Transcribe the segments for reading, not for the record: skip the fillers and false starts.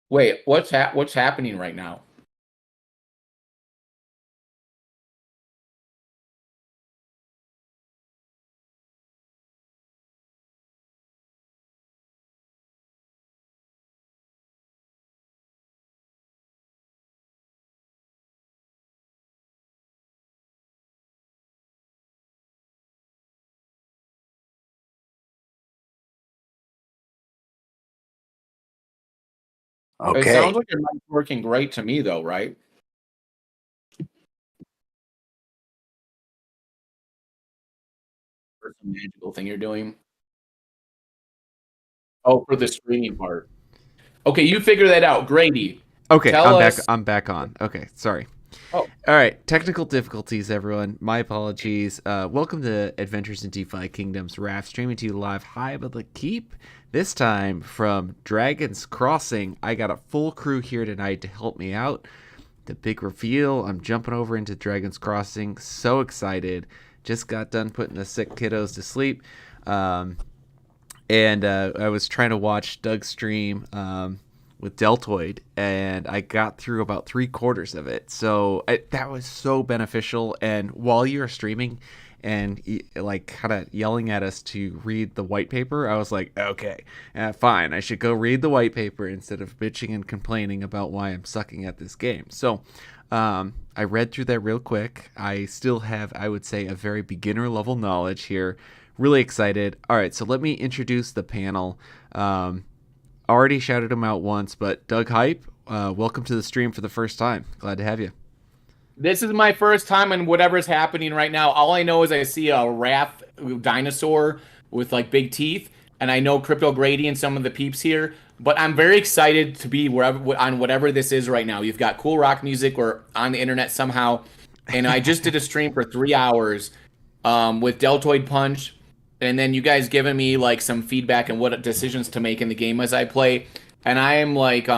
Wait, what's happening right now? It Okay. sounds like it might be working great to me though, right? For some magical thing you're doing. Oh, for the streaming part. Okay, you figure that out. Grady, Okay, tell I'm back. us. I'm back on. Okay, sorry. Oh, All right, technical difficulties, everyone. My apologies. Welcome to Adventures in DeFi Kingdoms. Raph streaming to you live high above the keep. This time from Dragon's Crossing. I got a full crew here tonight to help me out. The big reveal. I'm jumping over into Dragon's Crossing. So excited. Just got done putting the sick kiddos to sleep. Um, and I was trying to watch Doug's stream with Deltoid, and I got through about 3/4 of it. So that was so beneficial. And while you were streaming and like kind of yelling at us to read the white paper, I was like, okay, fine, I should go read the white paper instead of bitching and complaining about why I'm sucking at this game. So I read through that real quick. I still have, I would say, a very beginner level knowledge here. Really excited. All right, so let me introduce the panel. Already shouted him out once, but Doug Hype, welcome to the stream for the first time. Glad to have you. this is my first time in whatever's happening right now. All I know is I see a Raph dinosaur with like big teeth, and I know Crypto Grady and some of the peeps here. But I'm very excited to be wherever on whatever this is right now. You've got cool rock music or on the internet somehow, and I just did a stream for 3 hours with Deltoid Punch, and then you guys giving me like some feedback and what decisions to make in the game as I play, and I am like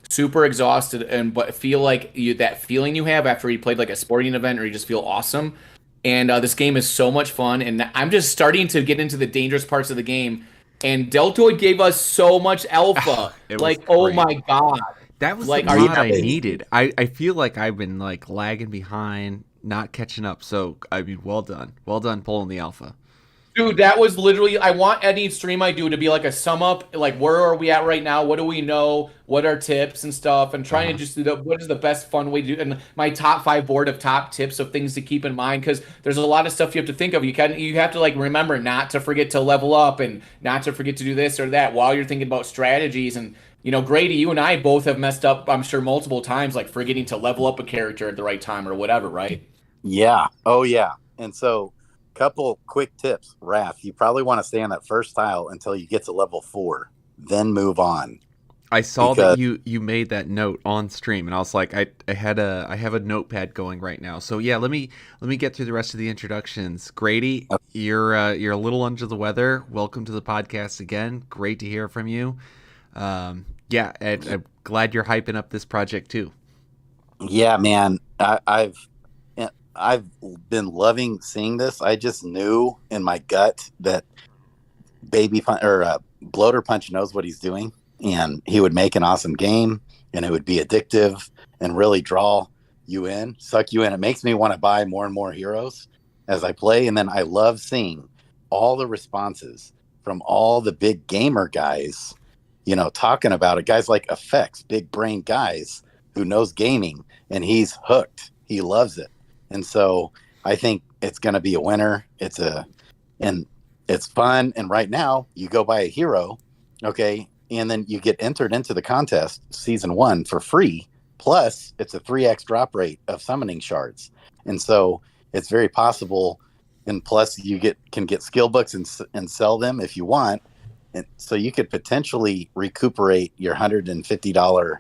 super exhausted and but feel like that feeling you have after you played like a sporting event or you just feel awesome. And this game is so much fun, and I'm just starting to get into the dangerous parts of the game. And Deltoid gave us so much alpha. It was Like, oh great. my god. That was the Like, are you mod Yeah, I baby. needed. I feel like I've been like lagging behind, not catching up. So I mean, well done, well done pulling the alpha. Dude, that was literally. I want any stream I do to be like a sum up, like where are we at right now? What do we know? What are tips and stuff? And Uh trying to huh. just do the what is the best fun way to do, and my top five board of top tips of things to keep in mind because there's a lot of stuff you have to think of. You have to like remember not to forget to level up and not to forget to do this or that while you're thinking about strategies. And Grady, you and I both have messed up, I'm sure, multiple times, like forgetting to level up a character at the right time or whatever, right? Yeah. Oh, yeah. And so, couple quick tips, Raph. You probably want to stay on that first tile until you get to level 4, then move on. I saw that Because you made that note on stream, and I was like, I have a notepad going right now. So yeah, let me get through the rest of the introductions. Grady, you're a little under the weather. Welcome to the podcast again. Great to hear from you. Yeah, and I'm glad you're hyping up this project too. yeah, man, I've been loving seeing this. I just knew in my gut that Bloater Punch knows what he's doing, and he would make an awesome game, and it would be addictive and really draw you in, suck you in. It makes me want to buy more and more heroes as I play, and then I love seeing all the responses from all the big gamer guys, talking about it. Guys like Effects, big brain guys who knows gaming, and he's hooked. He loves it, and so I think it's going to be a winner. And it's fun. And right now, you go buy a hero, okay, and then you get entered into the contest season 1 for free. Plus, it's a 3x drop rate of summoning shards, and so it's very possible. And plus, you can get skill books and sell them if you want. And so you could potentially recuperate your $150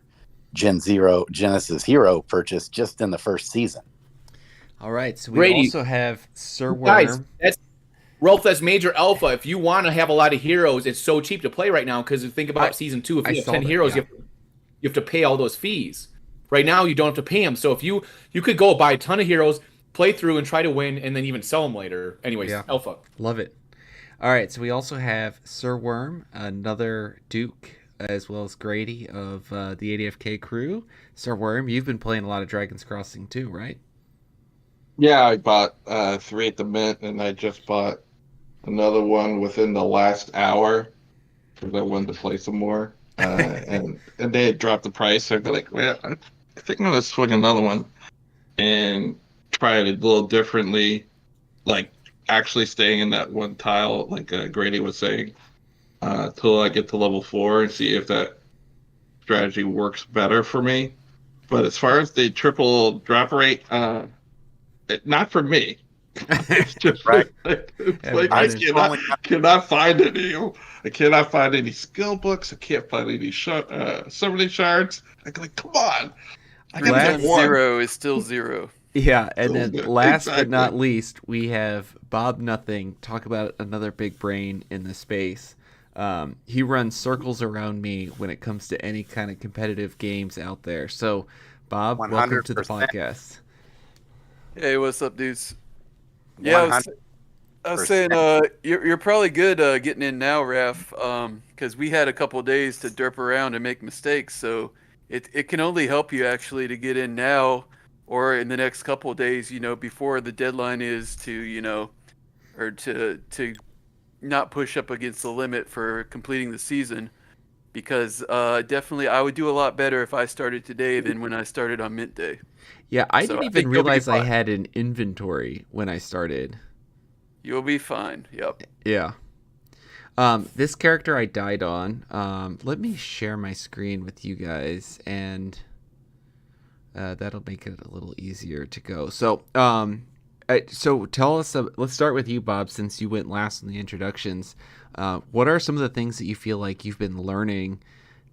Gen Zero Genesis hero purchase just in the first season. All right, so we Grady, also have Sir guys, Worm. that's Rolf, that's major alpha. If you want to have a lot of heroes, it's so cheap to play right now because think I about season two. If I you have saw 10 that. heroes, Yeah, you have to pay all those fees. Right now, you don't have to pay them. So if you could go buy a ton of heroes, play through and try to win, and then even sell them later. Anyways, yeah, alpha. love it. All right, so we also have Sir Worm, another Duke. as well as Grady of the ADFK crew. Sir Worm, you've been playing a lot of Dragon's Crossing too, right? Yeah, I bought 3 at the Mint, and I just bought another one within the last hour because I wanted to play some more. And they had dropped the price, so I'd be like, well, I think I'm gonna swing another one and try it a little differently, like actually staying in that one tile, like Grady was saying, till I get to level 4 and see if that strategy works better for me. But as far as the triple drop rate, not for me. It's just Right. it's Yeah, like I I just cannot find any. I cannot find any skill books. I can't find any summoning shards. I'm like, come on! I Three got Last- to times get one. 0 is still 0. Yeah, and then last but not Exactly. least, we have Bob Nothing. Talk about another big brain in the space. He runs circles around me when it comes to any kind of competitive games out there. So, Bob, welcome to the 100%. podcast. Hey, what's up, dudes? Yeah, I was saying, 100%. you're probably good getting in now, Raph, because we had a couple of days to derp around and make mistakes. So it can only help you actually to get in now or in the next couple of days, before the deadline is to, or to not push up against the limit for completing the season. Because definitely I would do a lot better if I started today than when I started on Mint Day. Yeah, I So didn't I even think you'll be realize I fine. had an inventory when I started. You'll be fine. Yep. Yeah. This character I died on. Let me share my screen with you guys, and that'll make it a little easier to go. So, so tell us. Let's start with you, Bob, since you went last in the introductions. What are some of the things that you feel like you've been learning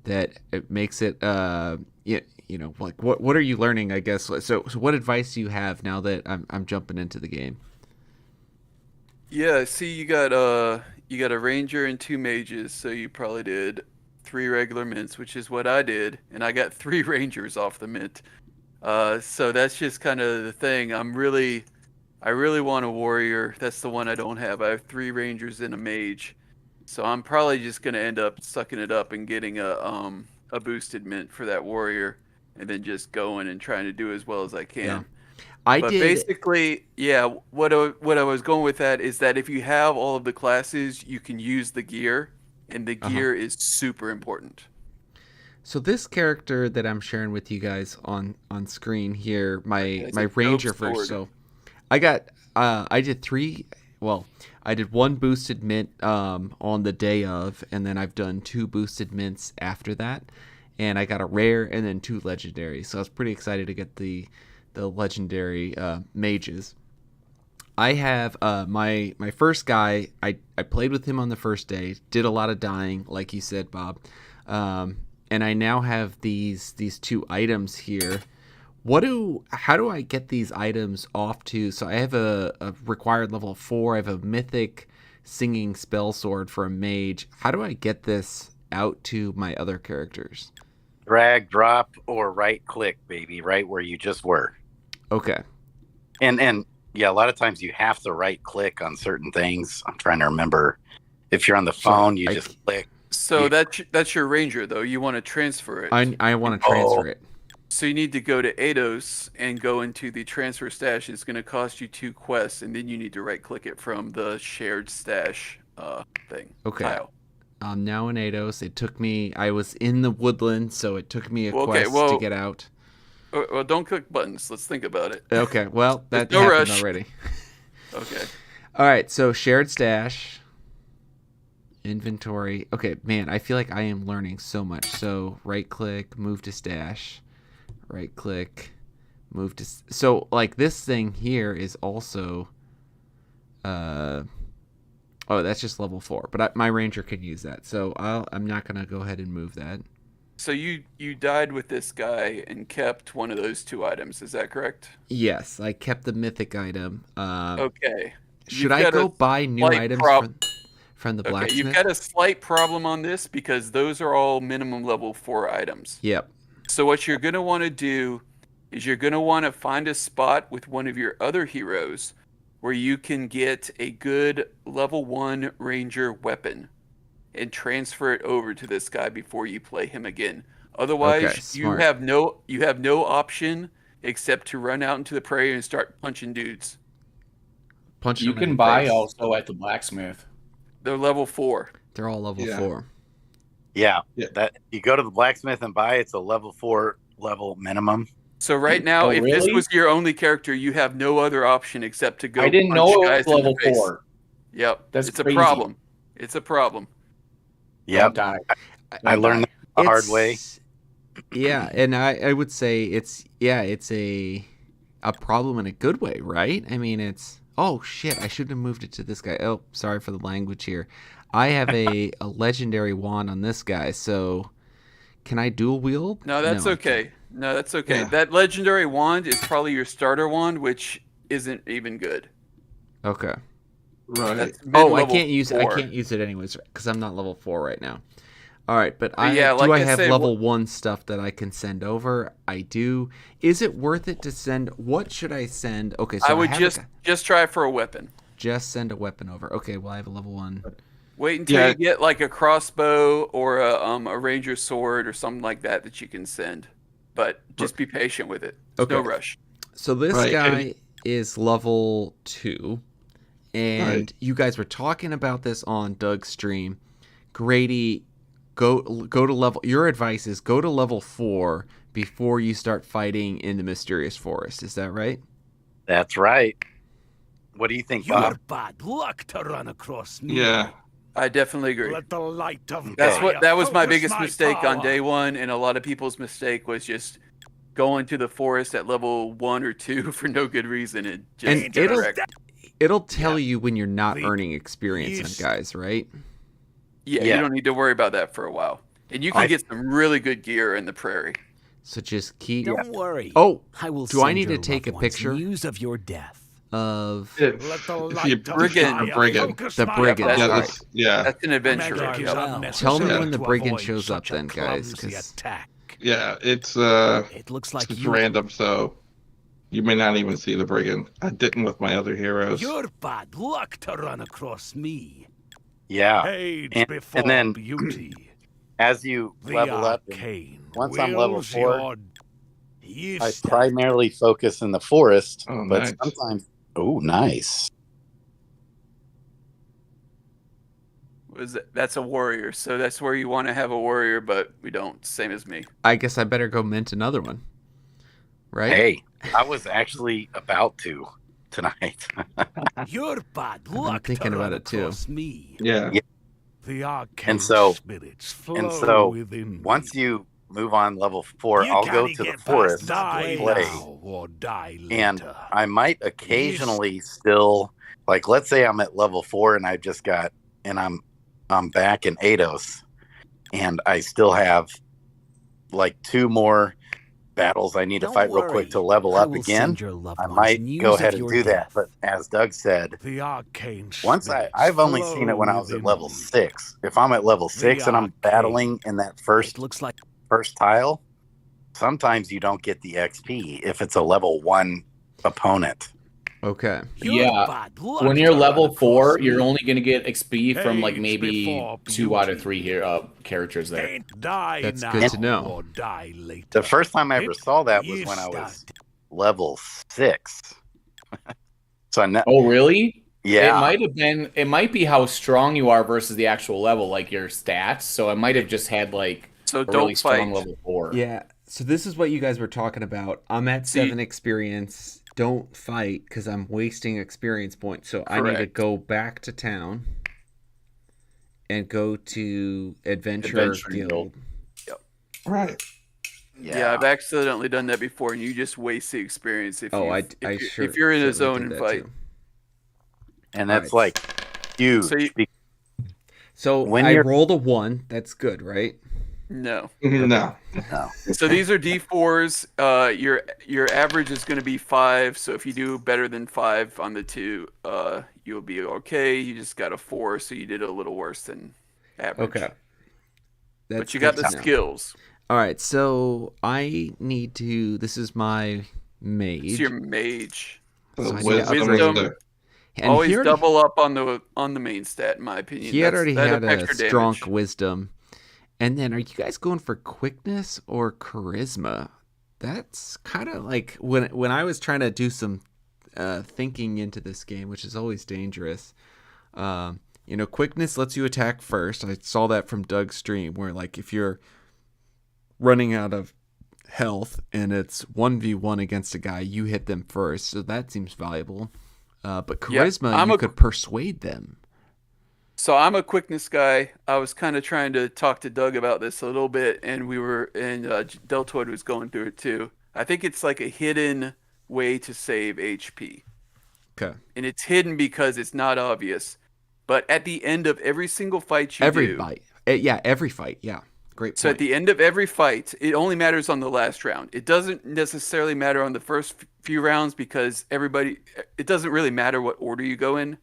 that it makes it? Like what are you learning? I guess. So what advice do you have now that I'm jumping into the game? Yeah, I see you got a ranger and 2 mages, so you probably did 3 regular mints, which is what I did, and I got 3 rangers off the mint. So that's just kind of the thing. I really want a warrior. That's the one I don't have. I have 3 rangers and a mage. So I'm probably just gonna end up sucking it up and getting a boosted mint for that warrior, and then just going and trying to do as well as I Yeah. can. I But did. basically, yeah, what I was going with that is that if you have all of the classes, you can use the gear, and the Uh-huh. gear is super important. So this character that I'm sharing with you guys on screen here, my It's my a dope ranger first. sword. So I got I did 3. Well, I did 1 boosted mint on the day of, and then I've done 2 boosted mints after that, and I got a rare and then 2 legendary. So I was pretty excited to get the legendary mages. I have my first guy. I played with him on the first day. Did a lot of dying, like you said, Bob. And I now have these 2 items here. How do I get these items off to? So I have a required level 4. I have a mythic singing spell sword for a mage. How do I get this out to my other characters? Drag, drop, or right click, baby, right where you just were. Okay. And yeah, a lot of times you have to right click on certain things. I'm trying to remember. If you're on the phone, you just click. So that's your ranger though. You want to transfer it. I want to transfer it. So you need to go to Eidos and go into the transfer stash. It's going to cost you 2 quests, and then you need to right click it from the shared stash thing. Okay. Tile. I'm now in Eidos. It took me. I was in the woodland, so it took me a quest to get out. Well, don't click buttons. Let's think about it. Okay. Well, that no happened rush. already. Okay. All right. So shared stash, inventory. Okay, man. I feel like I am learning so much. So right click, move to stash. Right click, move to. So like this thing here is also. Oh, that's just level 4, but my ranger can use that. So I'm not gonna go ahead and move that. So you died with this guy and kept one of those 2 items. Is that correct? Yes, I kept the mythic item. Okay. Should I go buy new items from the blacksmith? Okay, you've got a slight problem on this because those are all minimum level 4 items. Yep. So what you're going to want to do is you're going to want to find a spot with one of your other heroes where you can get a good level 1 ranger weapon. and transfer it over to this guy before you play him again. Otherwise, Okay, you smart. have no option except to run out into the prairie and start punching dudes. Punch You them in can the buy face. also at the blacksmith. They're level 4. They're all level Yeah. 4. Yeah, Yeah. that you go to the blacksmith and buy. It's a level 4 level minimum. So right now, Oh, if this really? was your only character, you have no other option except to go I didn't punch know it guys was level in the face. 4. Yep, That's it's crazy. a problem. It's a problem. Yep, Don't die. I learned that the hard way. Yeah, and I would say it's a problem in a good way, right? I mean, it's oh shit, I shouldn't have moved it to this guy. Oh, sorry for the language here. I have a legendary wand on this guy, so can I dual wield? No, that's I okay. can't. No, that's okay. Yeah. That legendary wand is probably your starter wand, which isn't even good. Okay. Right. That's Oh, I mid-level can't use 4. it anyways because I'm not level 4 right now. All right, but yeah, like do I I have said, level 1 stuff that I can send over? I do. Is it worth it to send? What should I send? Okay, so I would have just try for a weapon. just send a weapon over. Okay, well I have a level 1. Wait until Yeah. you get like a crossbow or a ranger sword or something like that you can send. But just be patient with it. There's no Okay. rush. So this Right, guy is level 2, and Right. you guys were talking about this on Doug's stream. Grady, go to level. Your advice is go to level 4 before you start fighting in the mysterious forest. Is that right? That's right. What do you think, Your Bob? bad luck to run across me. Yeah. I definitely agree. Let the light of That was my focus biggest mistake on power. day 1, and a lot of people's mistake was just going to the forest at level 1 or 2 for no good reason. And just And direct. it'll tell you when you're not The earning experience on east. guys, right? Yeah, Yeah. you don't need to worry about that for a while. And you can get some really good gear in the prairie. So just keep. Don't worry. Oh, I will do I send need to your take loved a ones picture news of your death. of Let the If you light of brigand- fire brigand. focus The my brigand. power. Yeah. All That's, yeah. That's an adventure. Measures Yep. unnecessary Tell me when the to brigand avoid shows up such a then, guys, clumsy 'cause- attack. Yeah. It's It looks like it's you random, so you may not even see the brigand. I didn't with my other heroes. Your bad luck to run across me. Yeah. Age And- before and then- beauty. As you The level up, and arcane once I'm level wills 4, your I yeast. primarily focus in the forest, Oh, but nice. sometimes. Oh, nice. That's a warrior, so that's where you want to have a warrior, but we don't. Same as me. I guess I better go mint another one. Right? Hey, I was actually about to tonight. Your bad luck thinking to about run it, too. across me. Yeah. Yeah. The arcane so- spirits flow and so, within Once me. you move on level 4, You I'll go can't to the get past forest die to play. now or die later. And I might occasionally still, like, let's say I'm at level 4 and I've just got, and I'm back in Eidos, and I still have like 2 more battles I need to Don't fight real worry. quick to level I up will again. send your loved I ones might news go of ahead and your do that. death. But as Doug said, The arcane once spirits I've only seen it when I was flow at level within me. 6. If I'm at level 6 and I'm arcane. battling in that It looks like first tile, sometimes you don't get the XP if it's a level 1 opponent. Okay. your Yeah, bad luck When you're to run level 4, across you're me. only going to get XP from like Age maybe before 2 out of beauty. 3 here characters there. Can't die That's now good to know. or die later. The first time I ever It saw that was is when I was that. level 6. So I know, Oh, really? yeah, It might be how strong you are versus the actual level, like your stats. So I might have just had like So a don't really strong fight. level 4. Yeah. So this is what you guys were talking about. I'm at See- 7 experience. Don't fight because I'm wasting experience points. So I need to Correct. go back to town and go to Adventure Adventuring Guild. Guild. Right. Yeah. I've accidentally done that before, and you just waste the experience if Oh, you if you're in a zone and fight. and that's Alright. like huge. So you- So When I you're- rolled a 1. That's good, right? No. No. So these are D4s. Your average is going to be 5. So if you do better than 5 on the 2, you'll be okay. You just got a 4, so you did a little worse than average. Okay. That's But you got good the to know. skills. All right. So I need to. This is my mage. It's your mage. So I need to Wisdom is upgrade. the And Always he already, double up on the main stat, in my opinion. he had already That had a affects your strong damage. wisdom. And then, are you guys going for quickness or charisma? That's kind of like when I was trying to do some thinking into this game, which is always dangerous. Quickness lets you attack first. I saw that from Doug's stream, where like if you're running out of health and it's 1v1 against a guy, you hit them first, so that seems valuable. But charisma, you could persuade them. So I'm a quickness guy. I was kind of trying to talk to Doug about this a little bit, and Deltoid was going through it too. I think it's like a hidden way to save HP. Okay. And it's hidden because it's not obvious. But at the end of every single fight every fight. Yeah. Great point. So at the end of every fight, it only matters on the last round. It doesn't necessarily matter on the first few rounds because it doesn't really matter what order you go in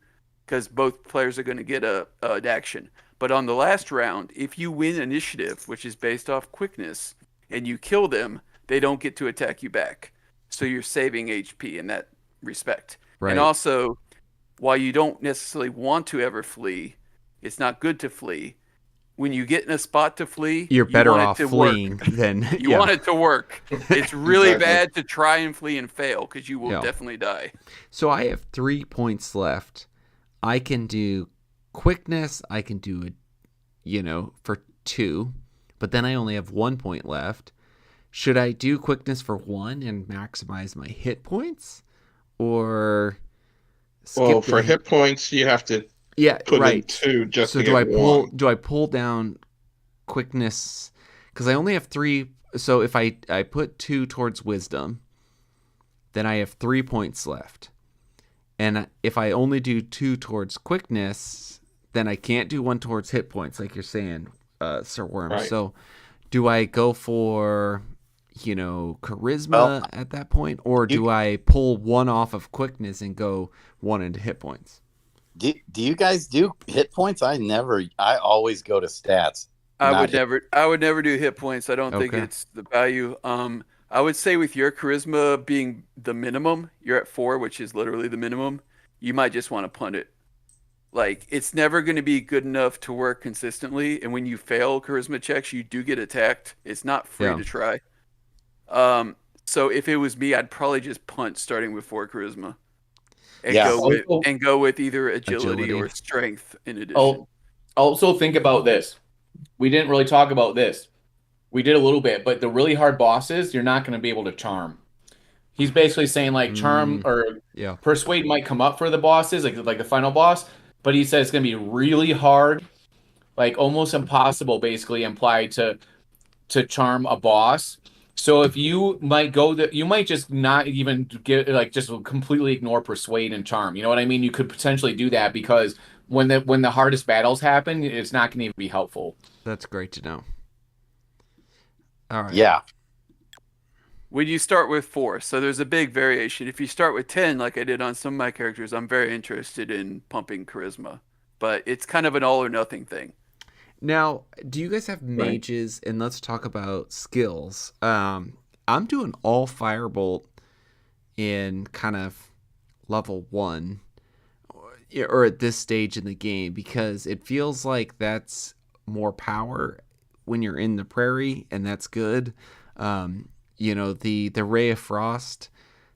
because both players are going to get an action. But on the last round, if you win initiative, which is based off quickness, and you kill them, they don't get to attack you back. So you're saving HP in that respect. Right. And also, while you don't necessarily want to ever flee, it's not good to flee. When you get in a spot to flee, you're better off fleeing than you want it to work. It's really bad to try and flee and fail because you will definitely die. So I have 3 points left. I can do quickness. I can do it, for 2, but then I only have 1 point left. Should I do quickness for 1 and maximize my hit points, or Well, for hit points, you have to put in 2 just to get 1. Do I pull down quickness? Because I only have 3. So if I put 2 towards wisdom, then I have 3 points left. And if I only do 2 towards quickness, then I can't do 1 towards hit points, like you're saying, Sir Worm. Right. So do I go for charisma at that point, or do I pull 1 off of quickness and go 1 into hit points? Do you guys do hit points? I always go to stats. I would never do hit points. I don't think it's the value. I would say with your charisma being the minimum, you're at 4, which is literally the minimum. You might just want to punt it. Like, it's never going to be good enough to work consistently. And when you fail charisma checks, you do get attacked. It's not free to try. So if it was me, I'd probably just punt starting with 4 charisma. And go with either agility or strength in addition. Also think about this. We didn't really talk about this. We did a little bit, but the really hard bosses, you're not going to be able to charm. He's basically saying like charm or persuade might come up for the bosses, like the final boss, but he says it's going to be really hard, like almost impossible, basically implied to charm a boss. So if you might you might just not even just completely ignore persuade and charm. You know what I mean? You could potentially do that because when the hardest battles happen, it's not going to even be helpful. That's great to know. All right. Yeah. When you start with 4, so there's a big variation. If you start with 10, like I did on some of my characters, I'm very interested in pumping charisma, but it's kind of an all or nothing thing. Now, do you guys have mages? And let's talk about skills. I'm doing all firebolt in kind of level 1 or at this stage in the game because it feels like that's more power when you're in the prairie, and that's good. The Ray of Frost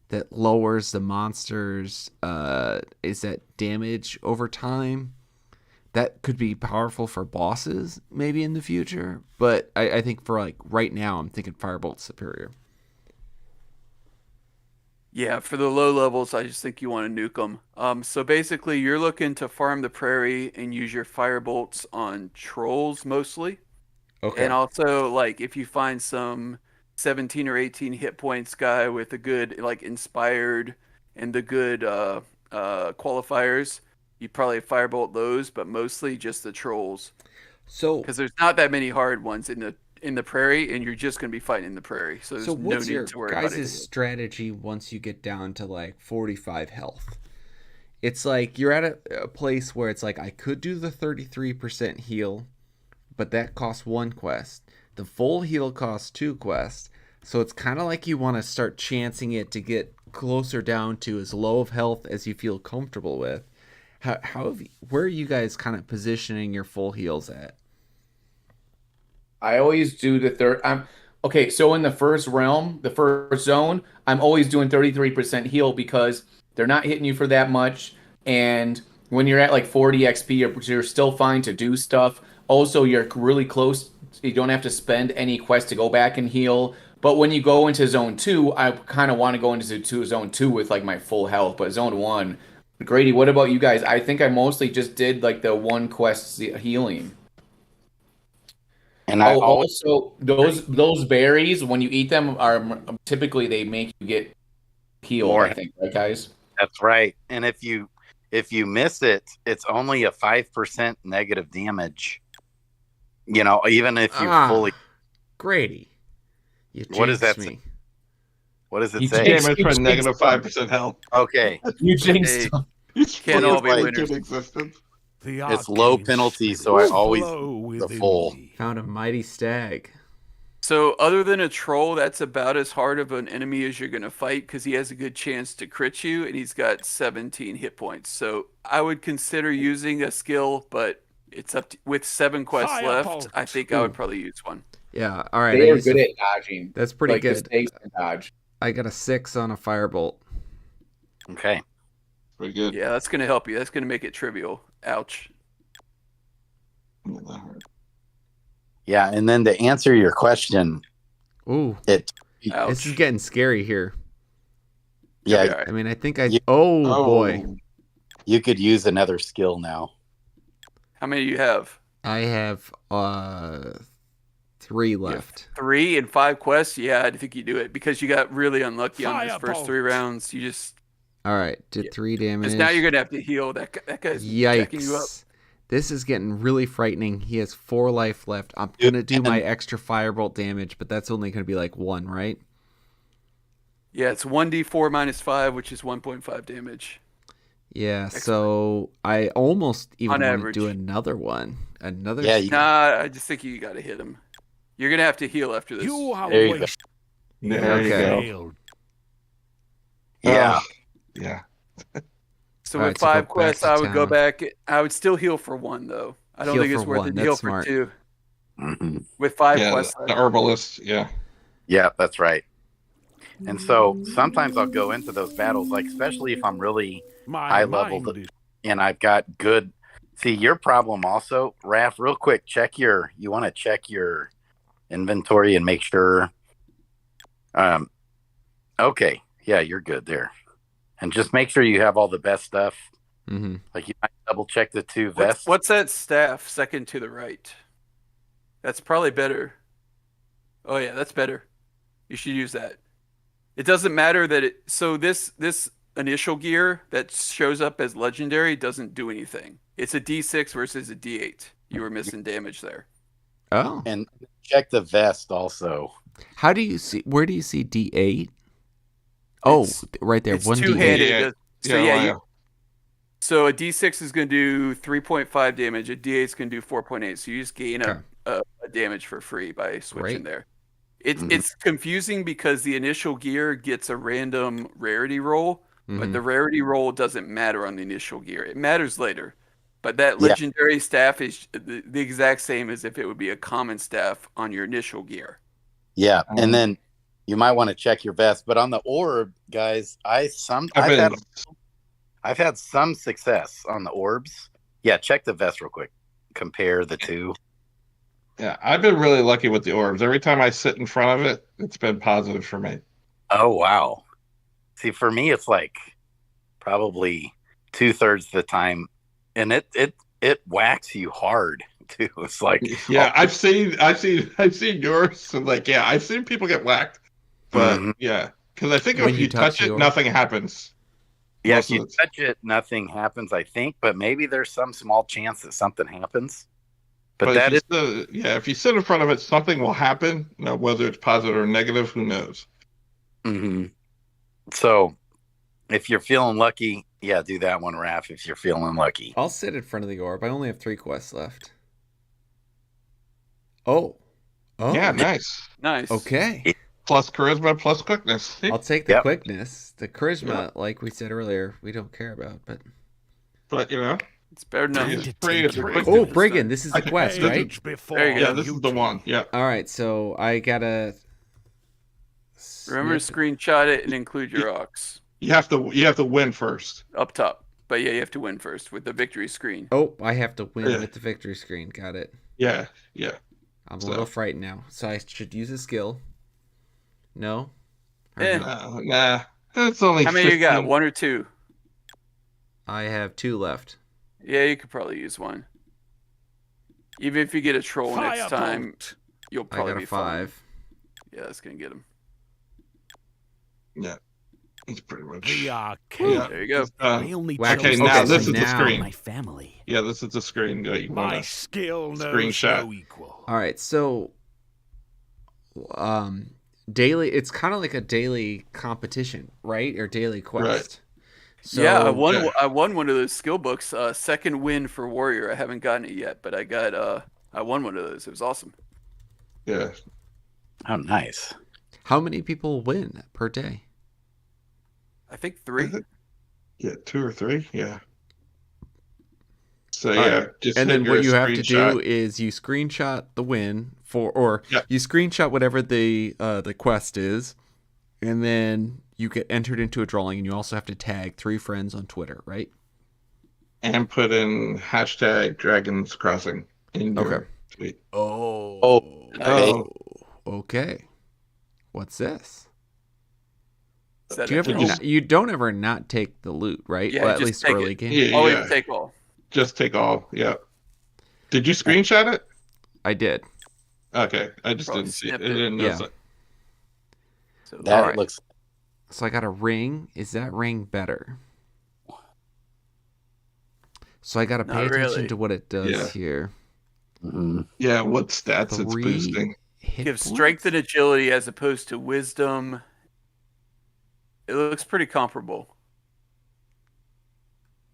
that lowers the monsters is that damage over time. That could be powerful for bosses maybe in the future, but I think for like right now, I'm thinking Firebolt's superior. Yeah, for the low levels, I just think you want to nuke them. So basically, you're looking to farm the prairie and use your Firebolts on trolls mostly. Okay. And also, like, if you find some 17 or 18 hit points guy with a good, like, inspired and the good qualifiers, you probably firebolt those, but mostly just the trolls. So, because there's not that many hard ones in the prairie, and you're just going to be fighting in the prairie. So there's no need to worry about it. What's your guys' strategy once you get down to like 45 health? It's like you're at a place where it's like I could do the 33% heal, but that costs 1 quest. The full heal costs 2 quests. So it's kind of like you want to start chancing it to get closer down to as low of health as you feel comfortable with. Where are you guys kind of positioning your full heals at? I always do the third. Okay. So in the first realm, the first zone, I'm always doing 33% heal because they're not hitting you for that much. And when you're at like 40 XP, you're still fine to do stuff. Also, you're really close. You don't have to spend any quest to go back and heal. But when you go into zone 2, I kind of want to go into zone 2 with like my full health. But zone 1, Grady, what about you guys? I think I mostly just did like the one quest healing. And I always Also those berries when you eat them are typically they make you get healed. More. I think, right, guys? That's right. And if you miss it, it's only a 5% negative damage. You know, even if you fully. Grady, you What does that jinxed me. What does it You say? jinxed- Damage for negative 5% health. Okay, You jinxed Hey, them. can't all be like- winners. Existence. The It's low arcane penalty, so spirits I always flow the within full. me. Found a mighty stag. So other than a troll, that's about as hard of an enemy as you're going to fight because he has a good chance to crit you, and he's got 17 hit points. So I would consider using a skill, but it's up to, with 7 quests left. Firebolt. I think I would probably use one. Yeah, all right. They I are used good a- at dodging. That's pretty Like the good. snakes can dodge. I got a 6 on a firebolt. Okay. Pretty good. Yeah, that's going to help you. That's going to make it trivial. Ouch. Yeah, and then to answer your question, Ooh, it Ouch. this is getting scary here. You'll be yeah, all right. I mean, I think I. You- Oh boy, you could use another skill now. How many do you have? I have 3 left. 3 and 5 quests? Yeah, I think you do it because you got really unlucky on those first 3 Firebolt. rounds. You just All right, did 3 damage. because now you're gonna have to heal. That guy's jacking you up. Yikes! This is getting really frightening. He has 4 life left. I'm gonna do my extra firebolt damage, but that's only gonna be like 1, right? Yeah, it's 1d4 minus 5, which is 1.5 damage. Yeah. So I almost even On want to average. do another one. Another. Yeah, you- Nah, I just think you got to hit him. You're gonna have to heal after this. You are There you go. wasting. There you go. Failed. Yeah. Yeah. So All with right, so go 5 back quests, to I would go town. back. I would still heal for 1 though. I don't Heal think it's for worth 1, it to heal that's for smart. 2. Mhm. With 5 Yeah, quests. the herbalist. Yeah. Yeah, that's right. And so sometimes I'll go into those battles, like especially if I'm really My high level mind is and I've got good. See, your problem also, Raph, real quick, you want to check your inventory and make sure. Okay. Yeah, you're good there. And just make sure you have all the best stuff. Mm-hmm. Like you might double check the 2 vests. What's that staff second to the right? That's probably better. Oh yeah, that's better. You should use that. It doesn't matter that it. So this initial gear that shows up as legendary doesn't do anything. It's a D6 versus a D8. You were missing damage there. Oh. And check the vest also. How do you see? Where do you see D8? Oh, It's- right there. It's 1 D8. two-handed. Yeah. So Yeah, yeah, wow. you, so a D6 is going to do 3.5 damage. A D8 is going to do 4.8. So you just gain Okay. a damage for free by switching Great. there. It's Mhm. it's confusing because the initial gear gets a random rarity roll, but Mhm. the rarity roll doesn't matter on the initial gear. It matters later. But that Yeah. legendary staff is the exact same as if it would be a common staff on your initial gear. Yeah. Um, And then you might want to check your vest. But on the orb, guys, I've had some success on the orbs. Yeah, check the vest real quick. Compare the 2. Yeah, I've been really lucky with the orbs. Every time I sit in front of it, it's been positive for me. Oh wow. See, for me it's like probably 2/3 of the time. And it whacks you hard too. It's like Yeah, I've seen yours. And like, yeah, I've seen people get whacked, but Mhm. yeah, because I think When if you you touch touch the it, orb? nothing happens. yeah, most if you of the- touch it, nothing happens, I think, but maybe there's some small chance that something happens. But that is if you sit in front of it, something will happen. Now, whether it's positive or negative, who knows? mhm. So if you're feeling lucky, yeah, do that one, Raph, if you're feeling lucky. I'll sit in front of the orb. I only have 3 quests left. Oh. Oh. Yeah, nice. Nice. Okay. plus charisma plus quickness. See? I'll take the Yep. quickness. The charisma, like we said earlier, we don't care about. But But It's better than Yeah. nothing. To Free take is your quick. oh, quickness. Brigand, this is the quest, Hey, right? Age before There you go. yeah, this is the one. Yeah. All right, so I gotta Remember to snip- screenshot it and include your ox You have to win first. up top. But yeah, you have to win first with the victory screen. Oh, I have to win Yeah. with the victory screen. Got it. Yeah. I'm a So- little frightened now, so I should use a skill. No. Or Eh. no? Nah. It's only How many you got? 15. 1 or 2? I have 2 left. Yeah, you could probably use 1. Even if you get a troll next time, Firebolt. you'll I probably got be a fine. 5. Yeah, that's gonna get him. Yeah. It's pretty much. The arcade. Yeah. There you go. I only Whack- chose okay, now to this is send the out screen. My family. Yeah, this is the screen that you My want to. skill knows Screenshot. no equal. All right, so daily. It's kind of like a daily competition, right? Or daily quest. Right. So, Yeah, I won. Yeah. I won one of those skill books. Second win for warrior. I haven't gotten it yet, but I got. I won one of those. It was awesome. Yeah. Oh, nice. How many people win per day? I think 3. Yeah, 2 or 3. Yeah. So All yeah, right. just And hit then your what you have to do screenshot. is you screenshot the win or Yeah. you screenshot whatever the quest is, and then you get entered into a drawing, and you also have to tag 3 friends on Twitter, right? And put in hashtag Dragons Crossing in your Okay. tweet. Oh. Oh, Oh. Okay. What's this? Is that Do you it? ever you- not, you don't ever not take the loot, right? Yeah, Well, at just least take early it. game. Yeah, Always yeah. take all. Just take all. Yeah. Did you screenshot it? I did. Okay, I just Probably didn't see it. I snipped it. didn't Yeah. notice it. So that Alright. looks. So I got a ring. Is that ring better? So I got to pay Not attention really. to what it does Yeah. here. Mhm. Yeah, what stats it's 3 boosting. hit give strength and points? agility as opposed to wisdom. It looks pretty comparable.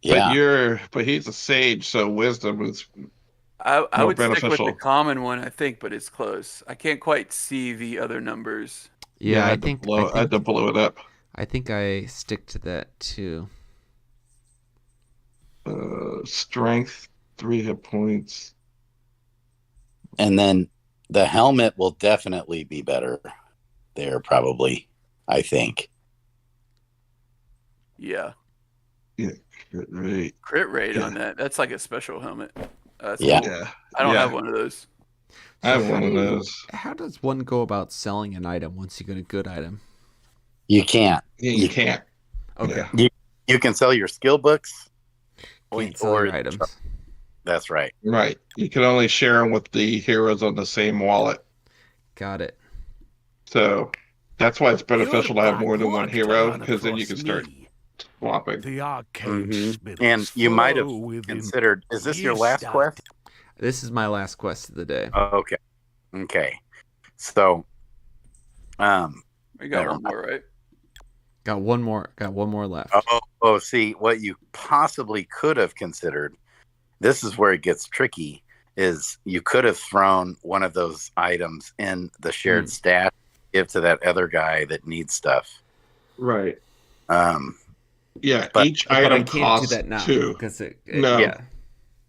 Yeah. But he's a sage, so wisdom is I More would stick with beneficial. the common one, I think, but it's close. I can't quite see the other numbers. Yeah, I I had to think blow, I had to blow it up. I stick to that too. Strength, 3 hit points. And then the helmet will definitely be better there, probably, I think. Yeah. Crit rate. Crit rate Yeah. on that. That's like a special helmet. That's Yeah. cool. Yeah. I don't Yeah. have one of those. I have So one of how do you- those. How does one go about selling an item once you get a good item? You can't. Yeah, you can't. Okay. Yeah. You can sell your skill books. Can't sell your items. That's right. Right. You can only share them with the heroes on the same wallet. Got it. So that's why it's beneficial to You're have more than one back hero, to because then you can run start across me. swapping. The arcade Mhm. spirits And you might have flow within considered. Is this your You last start quest? This is my last quest of the day. Okay. Okay. So, We got Never one more, right? Got one more left. see, what you possibly could have considered, this is where it gets tricky, is you could have thrown one of those items in the shared stat, give to that other guy that needs stuff. Right. Um, Yeah. But- Each But I item can't do costs that now 2. because No. yeah.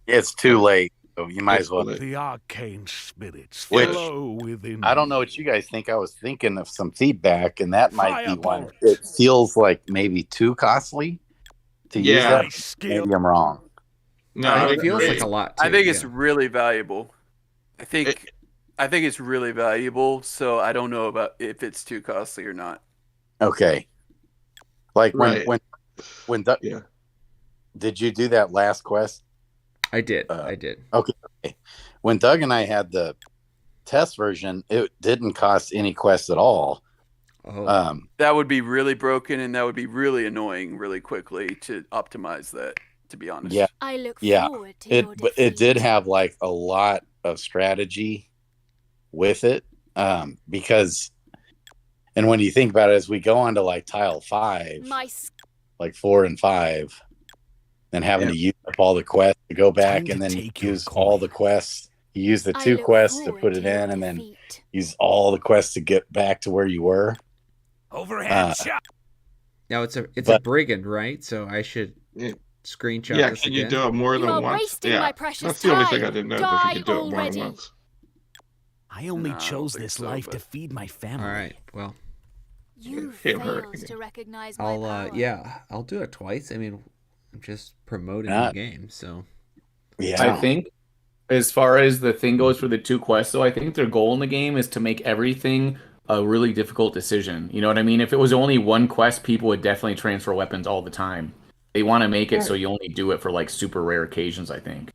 it's too late, so you might as well. The arcane spirits Which- flow within I don't know me. what you guys think. I was thinking of some feedback, and that might be one. Firebolt. It feels like maybe too costly to use Yeah. My that. skill. Maybe I'm wrong. No, I It feels agree. like a lot. Too, I think it's yeah. really valuable. I think it's really valuable, so I don't know about if it's too costly or not. Okay. Like Right. when Doug, Yeah. did you do that last quest? I did. Uh, I did. When Doug and I had the test version, it didn't cost any quest at all. Oh, That would be really broken, and that would be really annoying really quickly to optimize that, to be honest. Yeah. I look Yeah, forward to your but it did defeat. have like a lot of strategy with it, because, and when you think about it, as we go on to like tile 5, My s- like 4 and 5, and having Yeah. to use up all the quests to go back Time and to then take your use all the coin. quests You use the I 2 look quests to forward put to it your in, and then defeat. use all the quests to get back to where you were. Overhand shot. Now it's a But- brigand, right? So I should Yeah. screenshot Yeah, this can again. you do it more You than are once? wasting Yeah, my precious that's the only thing I time. didn't know. If Die you could do it more already. than once. I only Nah, I don't chose think this so, life to but- feed my family. All right. Well, You It hurt failed again. to recognize my I'll power. I'll do it twice. I mean, I'm just promoting Yeah. the game, so Yeah. I think as far as the thing goes for the 2 quests, though, I think their goal in the game is to make everything a really difficult decision. You know what I mean? If it was only 1 quest, people would definitely transfer weapons all the time. They want to make it so you only do it for like super rare occasions, I think.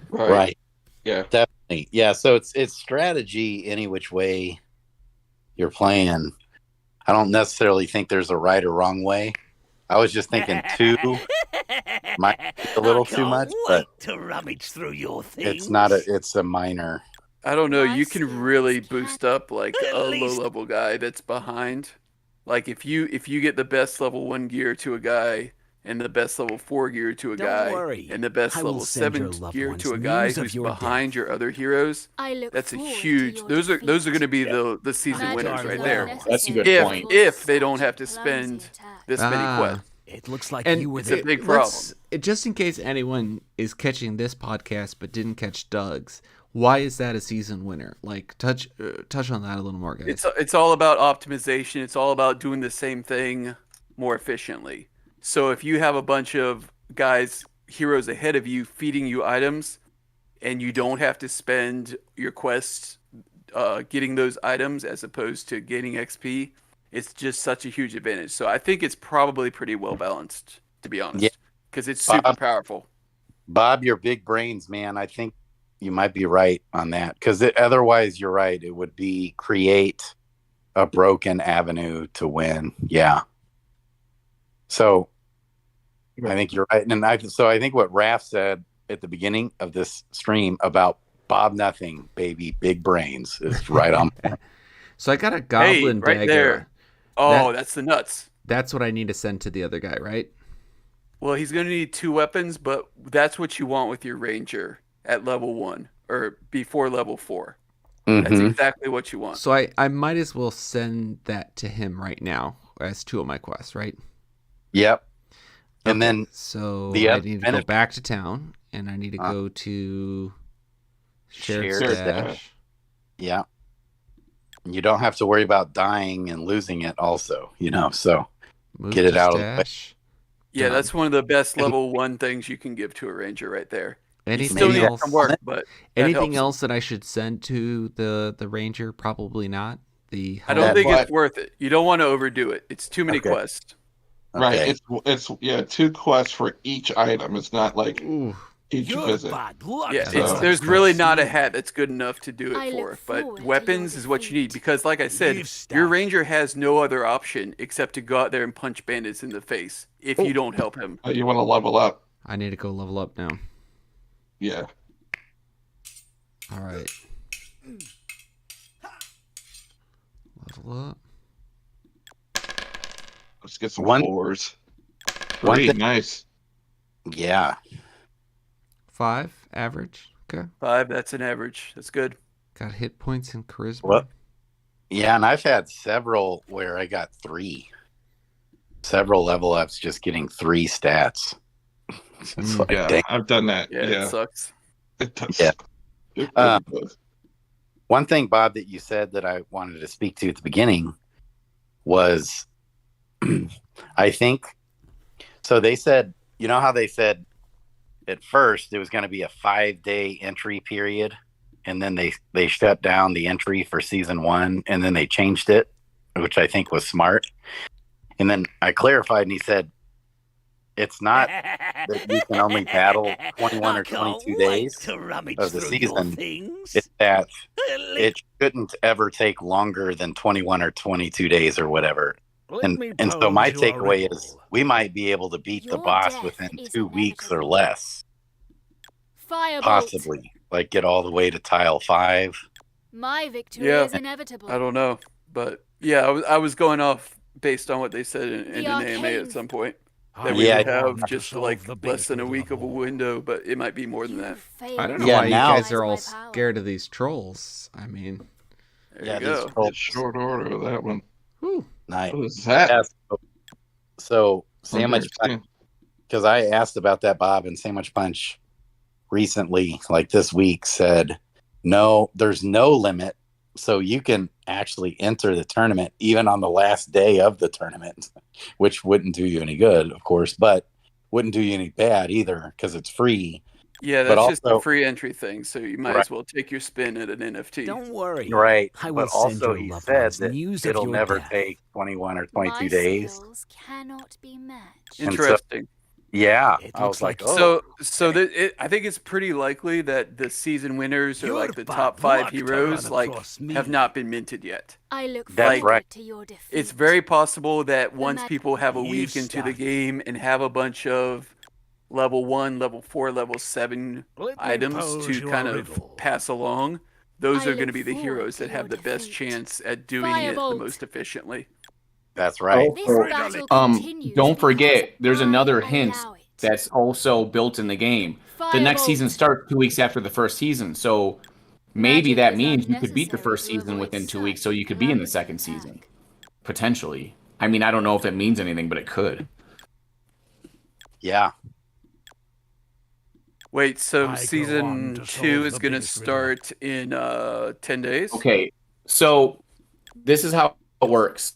Right. Yeah. Definitely. Yeah. So it's strategy any which way you're playing. I don't necessarily think there's a right or wrong way. I was just thinking 2 might be a little too much, but to rummage through your things. it's a minor. I don't know. My You can skills really can- boost up like At a least- low level guy that's behind. Like if you get the best level 1 gear to a guy and the best level 4 gear to a Don't guy worry. and the best I will level send your 7 loved gear ones to a guy news of who's your behind death. your other heroes, I look that's a forward to huge. your Those are defeat. going to be the season Magic winners right is there. well. That's a good If point. if they don't have to Such spend clumsy attacks. this many quests. It looks like and you were it's a the big just in case anyone is catching this podcast but didn't catch Doug's, why is that a season winner? Like touch on that a little more, guys. It's all about optimization. It's all about doing the same thing more efficiently. So if you have a bunch of guys, heroes ahead of you feeding you items, and you don't have to spend your quests getting those items as opposed to gaining XP, it's just such a huge advantage. So I think it's probably pretty well balanced, to be honest, because it's super powerful. Bob, your big brains, man. I think you might be right on that because otherwise, you're right. It would be create a broken avenue to win. Yeah. So I think you're right, and I think what Raph said at the beginning of this stream about Bob Nothing, baby, big brains is right on. So I got a goblin right dagger. there. Oh, that's the nuts. That's what I need to send to the other guy, right? Well, he's going to need 2 weapons, but that's what you want with your ranger at level 1 or before level 4. That's Mhm. exactly what you want. So I might as well send that to him right now as 2 of my quests, right? Yep. And Okay, then so the I other need to go benefit- back to town, and I need to go to shared Shared stash. yeah, you don't have to worry about dying and losing it. Also, so Move Get it to out of the way. stash. Yeah, Done. that's one of the best level 1 things you can give to a ranger right there. You Anything still need else? some work, but that Anything helps. else that I should send to the ranger? Probably not. I don't think But- it's worth it. You don't want to overdo it. It's too many Okay. quests. Okay. Right. It's 2 quests for each item. It's not like Ooh. each You're visit. bad luck. Yeah, So- there's really not a hat that's good enough to do I it look for. But forward to weapons your is what you defeat. need because, like I said, Leave your stash. ranger has no other option except to go out there and punch bandits in the face if you don't help him. You want to level up. I need to go level up now. Yeah. All right. Level up. Let's get some One- 4s. one 3, thing- nice. Yeah. 5 average. Okay. 5, that's an average. That's good. Got hit points and charisma. Well, yeah, and I've had several where I got 3. Several level ups just getting 3 stats. It's like, Yeah, dang. I've done that. Yeah, Yeah. it sucks. It does. Yeah. It Uh, really does. One thing, Bob, that you said that I wanted to speak to at the beginning was I think so. They said, how they said at first it was going to be a 5-day entry period, and then they shut down the entry for season 1, and then they changed it, which I think was smart. And then I clarified, and he said, it's not that you can only battle 21 or 22 days of the season. It's that it shouldn't ever take longer than 21 or 22 days or whatever. And so my takeaway is we might be able to beat the Your boss death within is 2 weeks or inevitable. less, Firebolt. possibly. Like get all the way to tile 5. My victory Yeah. is inevitable. I don't know, but yeah, I was going off based on what they said in an The AMA arcane- at some point. that we Yeah. would have want to just solve like the big less than a week of a puzzle. window, but it might be more than that. I don't know Yeah, why now- you guys are all scared of these trolls. I mean, There Yeah, you these go. trolls. It's short order with that one. whew. Nice. What is that? Yeah, so Sandwich Punch, Understand. because I asked about that, Bob, and Sandwich Punch recently, like this week, said no, there's no limit, so you can actually enter the tournament even on the last day of the tournament, which wouldn't do you any good, of course, but wouldn't do you any bad either because it's free. Yeah, But that's just a also- free entry thing, so you might Right. as well take your spin at an NFT. Don't worry. Right, I will but send also your he loved said ones that news of it'll your never death. take 21 or 22 My days. skills cannot be matched. And so- Interesting. Yeah, It I looks was like, like- oh, I think it's pretty likely that the season winners or You're like the bad top 5 luck to heroes run like across me. have not been minted yet. I look That's forward right. to your defeat. It's very possible that once mad- people have a You week into the start. game and have a bunch of level 1, level 4, level 7 Let me items pose to you a kind of riddle. pass along, those I are going to look be the forward heroes to that have your the best defeat. chance at doing it the Firebolt. most efficiently. that's right. This Also, battle don't continues forget, because there's I another hint allow it. that's also built in the game. The next Firebolt. season starts 2 weeks after the first season, so maybe Magic that is means you could beat the unnecessary first to season avoid within 2 such weeks, so you could be in the second rapid season. attack. Potentially. I mean, I don't know if that means anything, but it could. Yeah, Wait, so I go on season to 2 solve is the going to biggest riddle. start in 10 days? Okay, so this is how it works.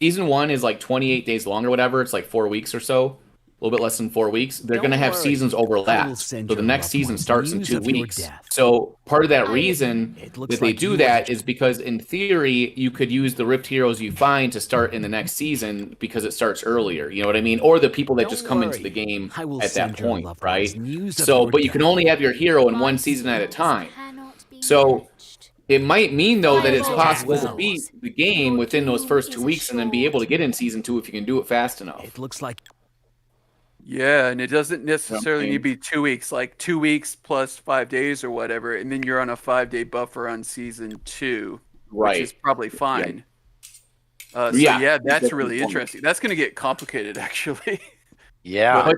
Season 1 is like 28 days long or whatever. It's like 4 weeks or so. A little bit less than 4 weeks. They're Don't going to have worry. seasons I will overlap. send So the your next loved season ones starts in news 2 of your weeks. death. So part of that I- reason It looks that they like do you that have- is because in theory you could use the Rift Heroes you find to start in the next season because it starts earlier. You know what I mean? Or the people that Don't just come into worry. the game I will at that send your point, loved right? ones news of So, your but you can death. only have your hero in My one season at a skills time. cannot be So- matched. It might mean though that it's Firebolt. possible to Well, beat the game your within those doom first is 2 weeks and then be able to assured. get in season 2 if you can do it fast enough. It looks like Yeah, and it doesn't necessarily need to be 2 weeks, like 2 weeks plus 5 days or whatever, and then you're on a 5-day buffer on season 2, which is probably fine. So Yeah. yeah, that's That's really important. interesting. That's going to get complicated, actually. yeah, But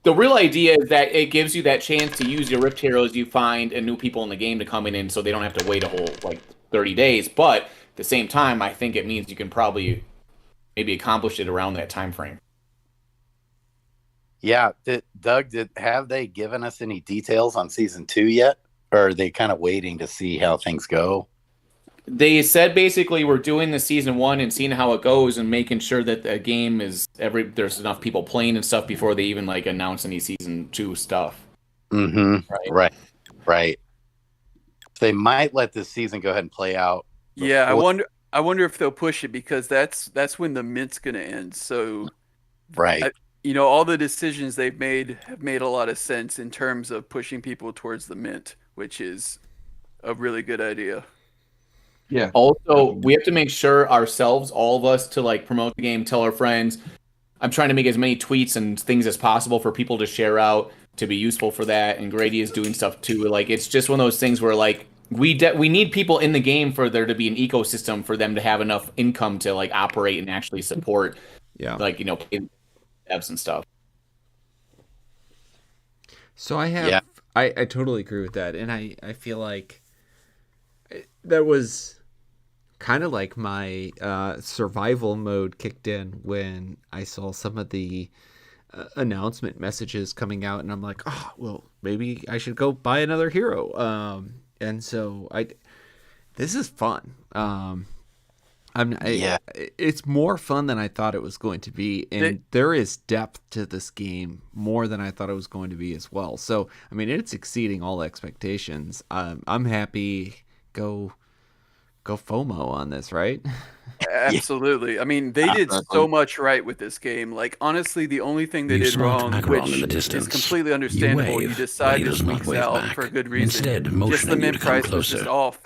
the real idea is that it gives you that chance to use your Rift Heroes you find and new people in the game to come in, so they don't have to wait a whole like 30 days. But at the same time, I think it means you can probably maybe accomplish it around that time frame. yeah. Doug, have they given us any details on season 2 yet, or are they kind of waiting to see how things go? They said basically we're doing the season 1 and seeing how it goes and making sure that the game is there's enough people playing and stuff before they even like announce any season 2 stuff. Mm-hmm. Right. They might let this season go ahead and play out. Yeah, before- I wonder if they'll push it because that's when the mint's going to end. So Right. all the decisions they've made have made a lot of sense in terms of pushing people towards the mint, which is a really good idea. Yeah. Also, we have to make sure ourselves, all of us, to like promote the game, tell our friends. I'm trying to make as many tweets and things as possible for people to share out to be useful for that. And Grady is doing stuff too. Like it's just one of those things where like we need people in the game for there to be an ecosystem for them to have enough income to like operate and actually support, like devs and stuff. So I totally agree with that, and I feel like that was kind of like my survival mode kicked in when I saw some of the announcement messages coming out, and I'm like, oh well, maybe I should go buy another hero. And so this is fun. It's more fun than I thought it was going to be, and there is depth to this game more than I thought it was going to be as well. So, I mean, it's exceeding all expectations. I'm happy. Go FOMO on this, right? Absolutely. I mean, they did so much right with this game. Like, honestly, the only thing they did wrong, which is completely understandable, you decided weeks out for a good reason. Just the mint price was just off.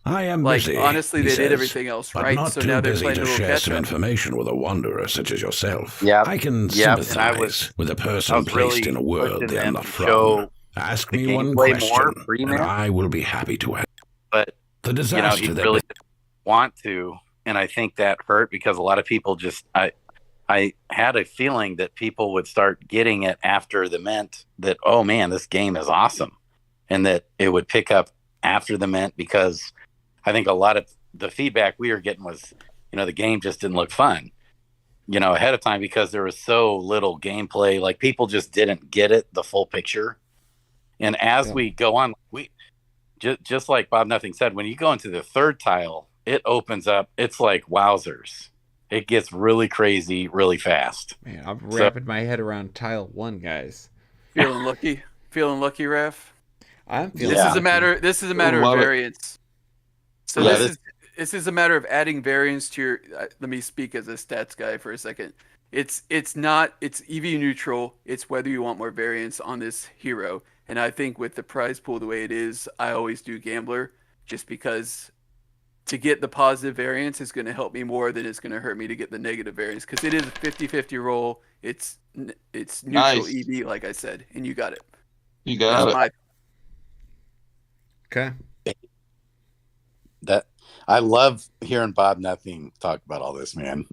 I am Like, busy, honestly, he they did says, everything else but right, not so too now they're busy playing a to little share some catch-up. information with a wanderer such as yourself. Yeah. I can Yeah, and sympathize with a I person was placed really in a world pushing they are them not to from. show Ask the me one gameplay question, more free, and man. I will be happy to answer. But The he disaster that really didn't want to, and I think that hurt because a lot of people just I had a feeling that people would start getting it after the mint, that, oh man, this game is awesome. And that it would pick up after the mint, because I think a lot of the feedback we were getting was, the game just didn't look fun, ahead of time, because there was so little gameplay. Like, people just didn't get it, the full picture. And as we go on, we just like Bob Nothing said, when you go into the third tile, it opens up. It's like wowzers. It gets really crazy really fast. Man, I'm wrapping my head around tile 1, guys. Feeling lucky, Raph. I'm feeling. This is a matter. This is a matter of Love it. variance. So Yeah, this is a matter of adding variance to your. Let me speak as a stats guy for a second. It's EV neutral. It's whether you want more variance on this hero. And I think with the prize pool the way it is, I always do gambler, just because to get the positive variance is going to help me more than it's going to hurt me to get the negative variance, because it is a 50-50 roll. It's neutral Nice. EV, like I said, and you got it. You got it. Okay. That I love hearing Bob Nothing talk about all this, man.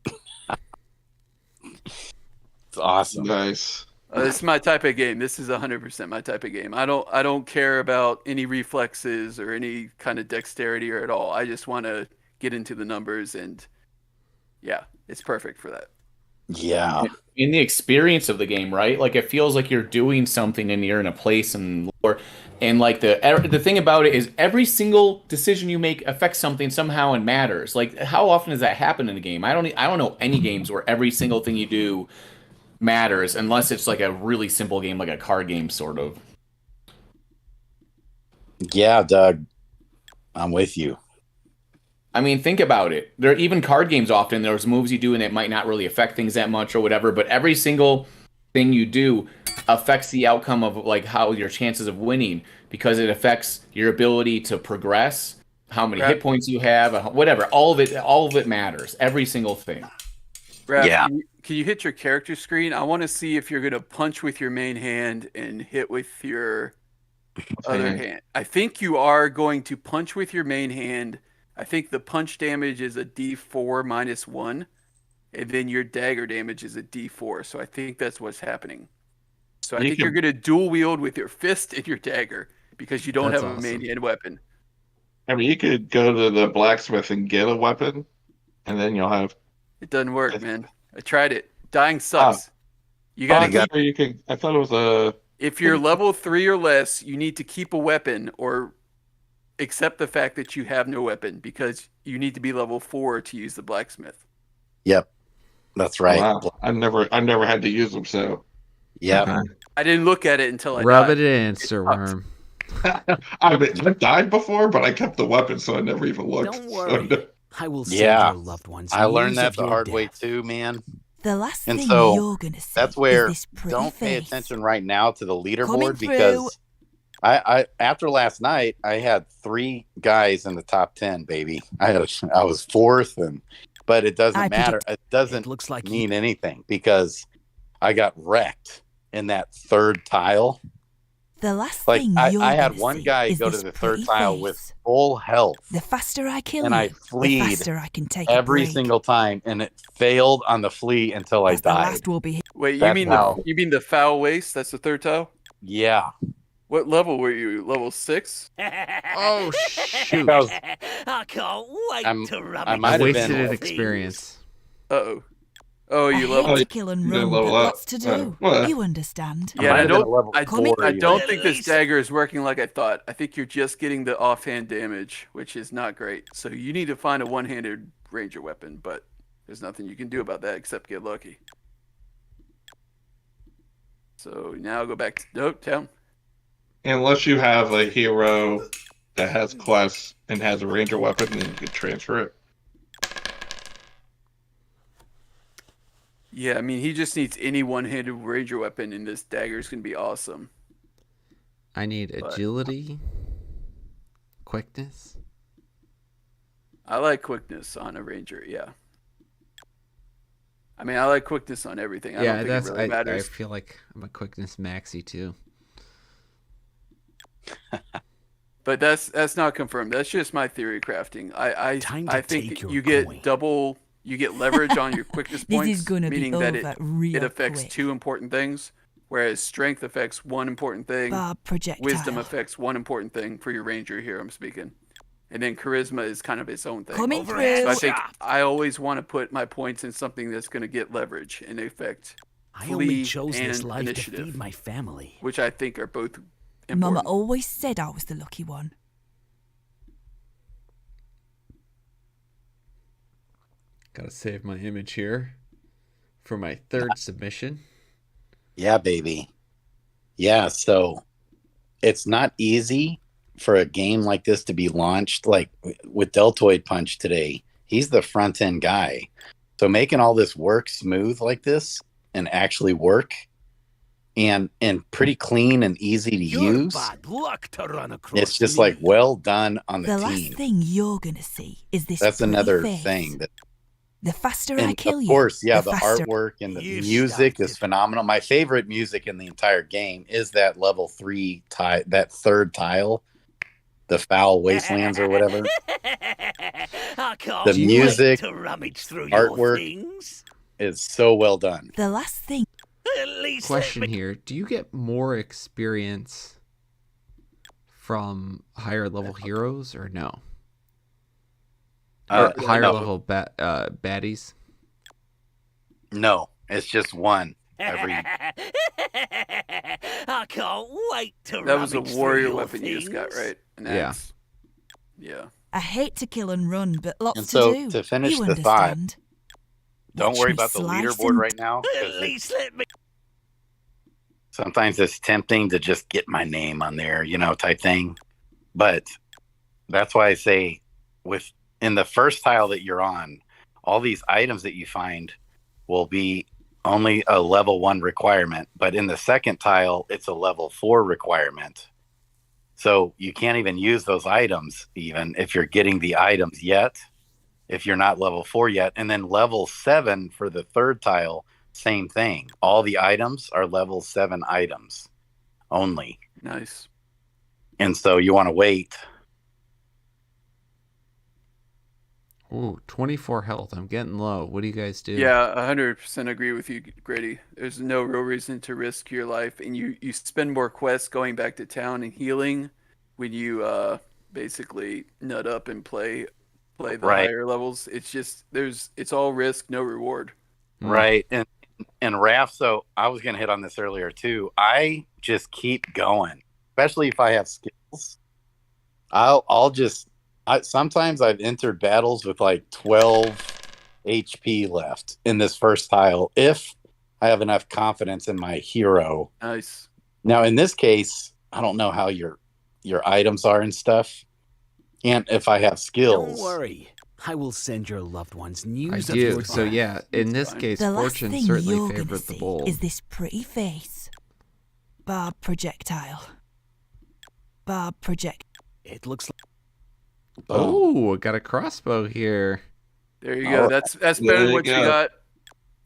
It's awesome. Nice. This is my type of game. This is 100% my type of game. I don't care about any reflexes or any kind of dexterity or at all. I just want to get into the numbers, and yeah, it's perfect for that. Yeah. In the experience of the game, right? Like, it feels like you're doing something and you're in a place and lore. And like the thing about it is, every single decision you make affects something somehow and matters. Like, how often does that happen in a game? I don't know any games where every single thing you do matters, unless it's like a really simple game, like a card game, sort of. Yeah, Doug. I'm with you. I mean, think about it. There are even card games, often there's moves you do and it might not really affect things that much or whatever, but every single thing you do affects the outcome of like how your chances of winning, because it affects your ability to progress, how many hit points you have, whatever. All of it matters. Every single thing. Raph, Yeah. can you hit your character screen? I want to see if you're going to punch with your main hand and hit with your other hand. I think you are going to punch with your main hand. I think the punch damage is a D4 -1, and then your dagger damage is a D4. So I think that's what's happening. So I think you're going to dual wield with your fist and your dagger, because you don't That's have a awesome. main hand weapon. I mean, you could go to the blacksmith and get a weapon, and then you'll have. It doesn't work, man. I tried it. Dying sucks. You got to keep. I thought it was a. If you're level 3 or less, you need to keep a weapon or accept the fact that you have no weapon, because you need to be level 4 to use the blacksmith. Yep. That's right. Wow. I never had to use them, so. Yep. I didn't look at it until I Rub died. it in, Sir Worm. I've died before, but I kept the weapon, so I never even looked. Don't worry. So, I will send Yeah. your loved ones I learned news that of the your hard way death. too, man. The last And thing so, you're gonna see That's where is this pretty don't pay face. attention right now to the Coming leaderboard, through. because I after last night I had 3 guys in the top 10, baby. I was 4th, but it doesn't I matter. It doesn't It looks like mean anything, because I got wrecked in that third tile. The last Like, thing I you're had gonna one see guy is go to this the third pretty tile face. with full health, The faster I kill and you, I the fleed faster I can take every a break. single time, and it failed on the flea until I That's the died. last we'll be. Wait, That's how- you mean the foul waste? That's the third tile? Yeah. What level were you? Level 6? Oh, shoot. I can't wait I'm- to rub I it might I have in wasted been- an your experience. Uh-oh. Oh, I you hate level. to kill and you run, level but up. lots to do. Well, You understand. Yeah, might I have been don't. a level I, 4 I even. don't At think this least. dagger is working like I thought. I think you're just getting the offhand damage, which is not great. So you need to find a one-handed ranger weapon, but there's nothing you can do about that except get lucky. So now go back to town. unless you have a hero that has class and has a ranger weapon, then you can transfer it. Yeah, I mean, he just needs any one-handed ranger weapon, and this dagger is going to be awesome. I need But- agility, quickness. I like quickness on a ranger, yeah. I mean, I like quickness on everything. I Yeah, don't think that's. it really I matters. feel like I'm a quickness maxi too. But that's not confirmed. That's just my theory crafting. Time to I take think your you get coin. double you get leverage on your quickness This points, is gonna be meaning that over real it affects quick. 2 important things, whereas strength affects 1 important thing, Barb projectile. wisdom affects 1 important thing for your ranger here, I'm speaking. And then charisma is kind of its own thing. Coming Overhead So through. I think shaft. I always want to put my points in something that's going to get leverage and affect I only flee chose this and life initiative, to feed my family. which I think are both important. Mama always said I was the lucky one. Gotta save my image here for my third submission. Yeah, baby. Yeah, so it's not easy for a game like this to be launched. Like with Deltoid Punch today, he's the front end guy. So making all this work smooth like this and actually work and pretty clean and easy to You're use, bad luck to run across it's just me. like well done on the The team. last thing you're gonna see is this. That's pretty another face. thing. The faster I And kill of you, course, yeah, the faster. artwork and the You music is started. phenomenal. My favorite music in the entire game is that level 3 tile, that third tile, the Foul Wastelands or whatever. I can't The music, wait to rummage through artwork. your things. Is so well done. The last thing. At least let Question me- here: do you get more experience from higher level heroes or no? Or higher no, level baddies? no, it's just one every. I can't wait to That was a rummage through warrior your weapon you just got, things. right? An Yeah. axe. Yeah. I hate to kill and run, but lots And so, to do. to finish you the thought, understand. Don't Watch worry me about the slice leaderboard and right now. 'cause At least let me. sometimes it's tempting to just get my name on there, type thing. But that's why I say in the first tile that you're on, all these items that you find will be only a level 1 requirement. But in the second tile, it's a level 4 requirement. So you can't even use those items even if you're getting the items yet, if you're not level 4 yet. And then level 7 for the third tile, same thing. All the items are level 7 items only. Nice. And so you want to wait. Ooh, 24 health. I'm getting low. What do you guys do? Yeah, 100% agree with you, Grady. There's no real reason to risk your life, and you spend more quests going back to town and healing when you basically nut up and play the Right. higher levels. It's just it's all risk, no reward. Right. And Raph, so I was going to hit on this earlier too. I just keep going, especially if I have skills. Sometimes I've entered battles with like 12 HP left in this first tile if I have enough confidence in my hero. Nice. Now, in this case, I don't know how your items are and stuff, and if I have skills. Don't worry. I will send your loved ones news I of do. your So death. yeah, in this fine. case, The last fortune thing certainly you're gonna favored the see bold. is this pretty face. Barb projectile. Barb project. It looks like Oh, got a crossbow here. There you All go. right. That's There better than you what you go. got,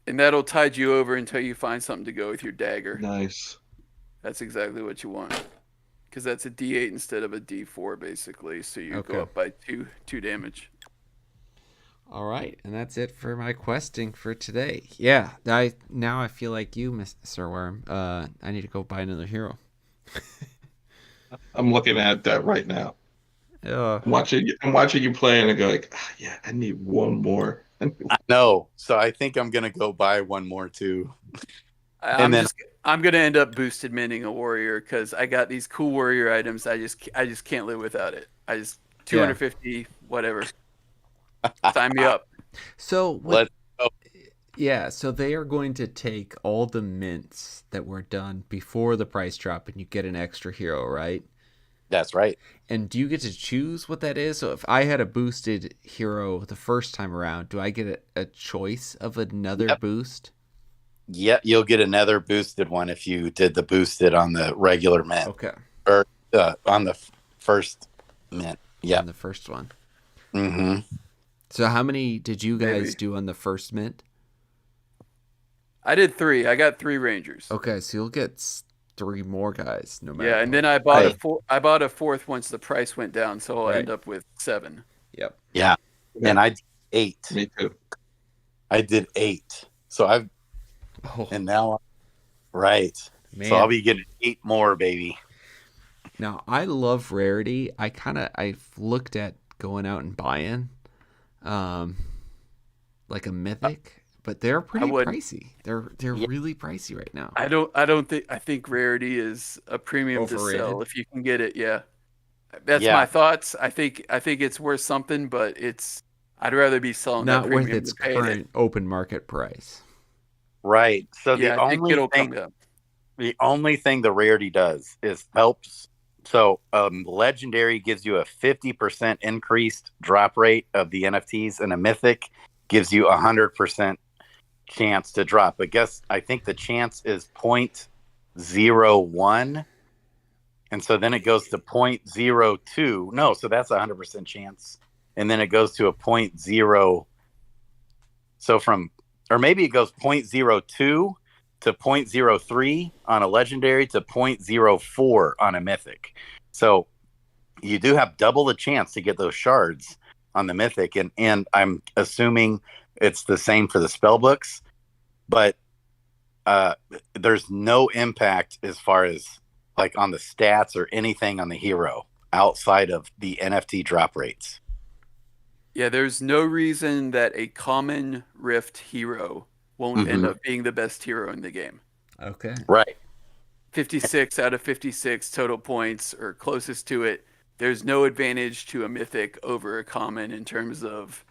and that'll tide you over until you find something to go with your dagger. Nice. That's exactly what you want, because that's a D8 instead of a D4, basically. So you Okay. go up by two damage. All right, and that's it for my questing for today. Yeah, now I feel like you, Mr. Worm. I need to go buy another hero. I'm looking at that right now. I'm watching you play, and I go like, yeah, I need one more. No, so I think I'm gonna go buy one more too. And I'm gonna end up boosted minting a warrior because I got these cool warrior items. I just can't live without it. 250 whatever. Sign me up. So Let's yeah, so they are going to take all the mints that were done before the price drop, and you get an extra hero, right? That's right. And do you get to choose what that is? So if I had a boosted hero the first time around, do I get a choice of another Yep. boost? Yeah, you'll get another boosted one if you did the boosted on the regular mint Okay. or on the first mint. Yeah. On the first one. Mm-hmm. So how many did you guys Maybe. do on the first mint? I did 3. I got 3 rangers. Okay, so you'll get 3 more guys, no matter. Yeah, and what. then I bought Right. I bought a 4th once the price went down, so I'll Right. end up with 7. Yep. Yeah. And I did 8. Me too. I did 8. So I've Oh, and now right. man. So I'll be getting 8 more, baby. Now, I love rarity. I've looked at going out and buying um like a mythic, but they're pretty wouldn't. pricey. They're Yeah. really pricey right now. I think rarity is a premium to Overrated? sell if you can get it. Yeah. That's Yeah. my thoughts. I think it's worth something, but I'd rather be selling that Not worth premium its than paying it. current open market price. Right. So Yeah, the I think only it'll thing come up. the only thing the rarity does is helps. So legendary gives you a 50% increased drop rate of the NFTs, and a mythic gives you 100% chance to drop. But I think the chance is 0.01. And so then it goes to 0.02. No, so that's 100% chance. And then it goes to a 0.0. So or maybe it goes 0.02 to 0.03 on a legendary to 0.04 on a mythic. So you do have double the chance to get those shards on the mythic. And I'm assuming it's the same for the spell books, but there's no impact as far as like on the stats or anything on the hero outside of the NFT drop rates. Yeah, there's no reason that a common Rift hero won't end up being the best hero in the game. Okay. Right. 56 out of 56 total points or closest to it. There's no advantage to a mythic over a common in terms of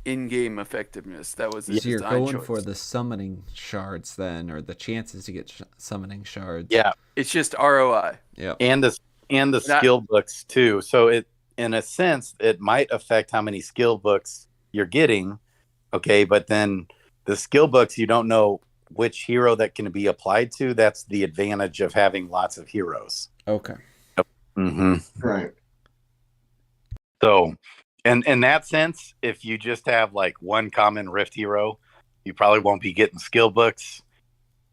in-game effectiveness. That was the So you're design going choice. for the summoning shards then, or the chances to get summoning shards. Yeah. It's just ROI. Yeah. And the skill books too. So it, in a sense, it might affect how many skill books you're getting. Okay. But then the skill books, you don't know which hero that can be applied to. That's the advantage of having lots of heroes. Okay. Right. So, and in that sense, if you just have like one common Rift hero, you probably won't be getting skill books.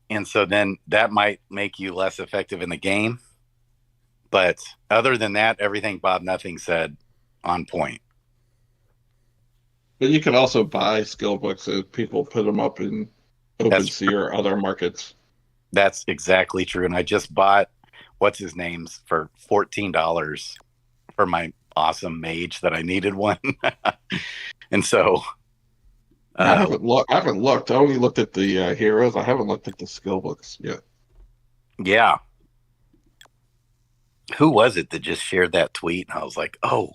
And so then that might make you less effective in the game. But other than that, everything Bob Nothing said on point. But you can also buy skill books if people put them up in OpenSea or other markets. That's exactly true. And I just bought what's his name's for $14 for my awesome mage that I needed one. And so I haven't looked. I only looked at the heroes. I haven't looked at the skill books yet. Yeah. Who was it that just shared that tweet? And I was like, oh,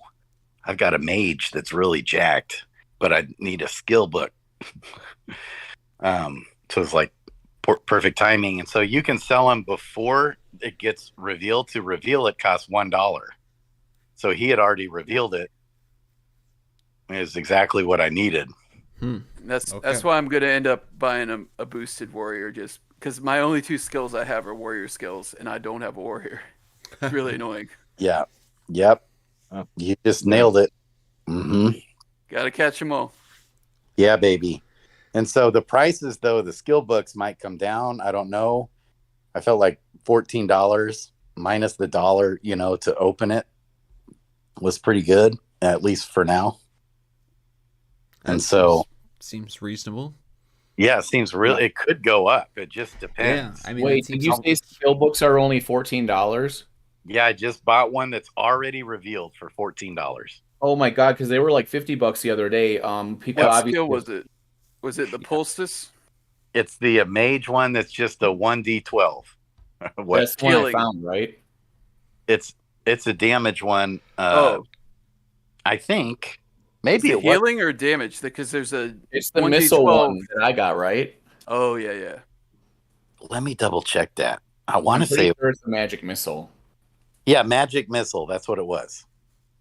I've got a mage that's really jacked, but I need a skill book. So it's like perfect timing. And so you can sell them before it gets revealed. To reveal it costs $1. So he had already revealed it. It is exactly what I needed. That's why I'm going to end up buying a boosted warrior, just because my only 2 skills I have are warrior skills, and I don't have a warrior. It's really annoying. Yeah. Yep. You just nailed it. Got to catch them all. Yeah, baby. And so the prices, though, the skill books might come down. I don't know. I felt like $14 minus the dollar, to open it was pretty good, at least for now. And so seems reasonable. Yeah, it seems really. It could go up. It just depends. Yeah, I mean, wait, did you say skill books are only $14? Yeah, I just bought one that's already revealed for $14. Oh my god, because they were like $50 the other day. People What obviously skill was it? Was it the Poultice? It's the mage one that's just a 1d12. That's the one I found, right? It's a damage one. I think maybe it healing or damage, because there's it's the missile one that I got, right? Oh yeah. Let me double check that. I want to say it's the magic missile. Yeah, magic missile. That's what it was.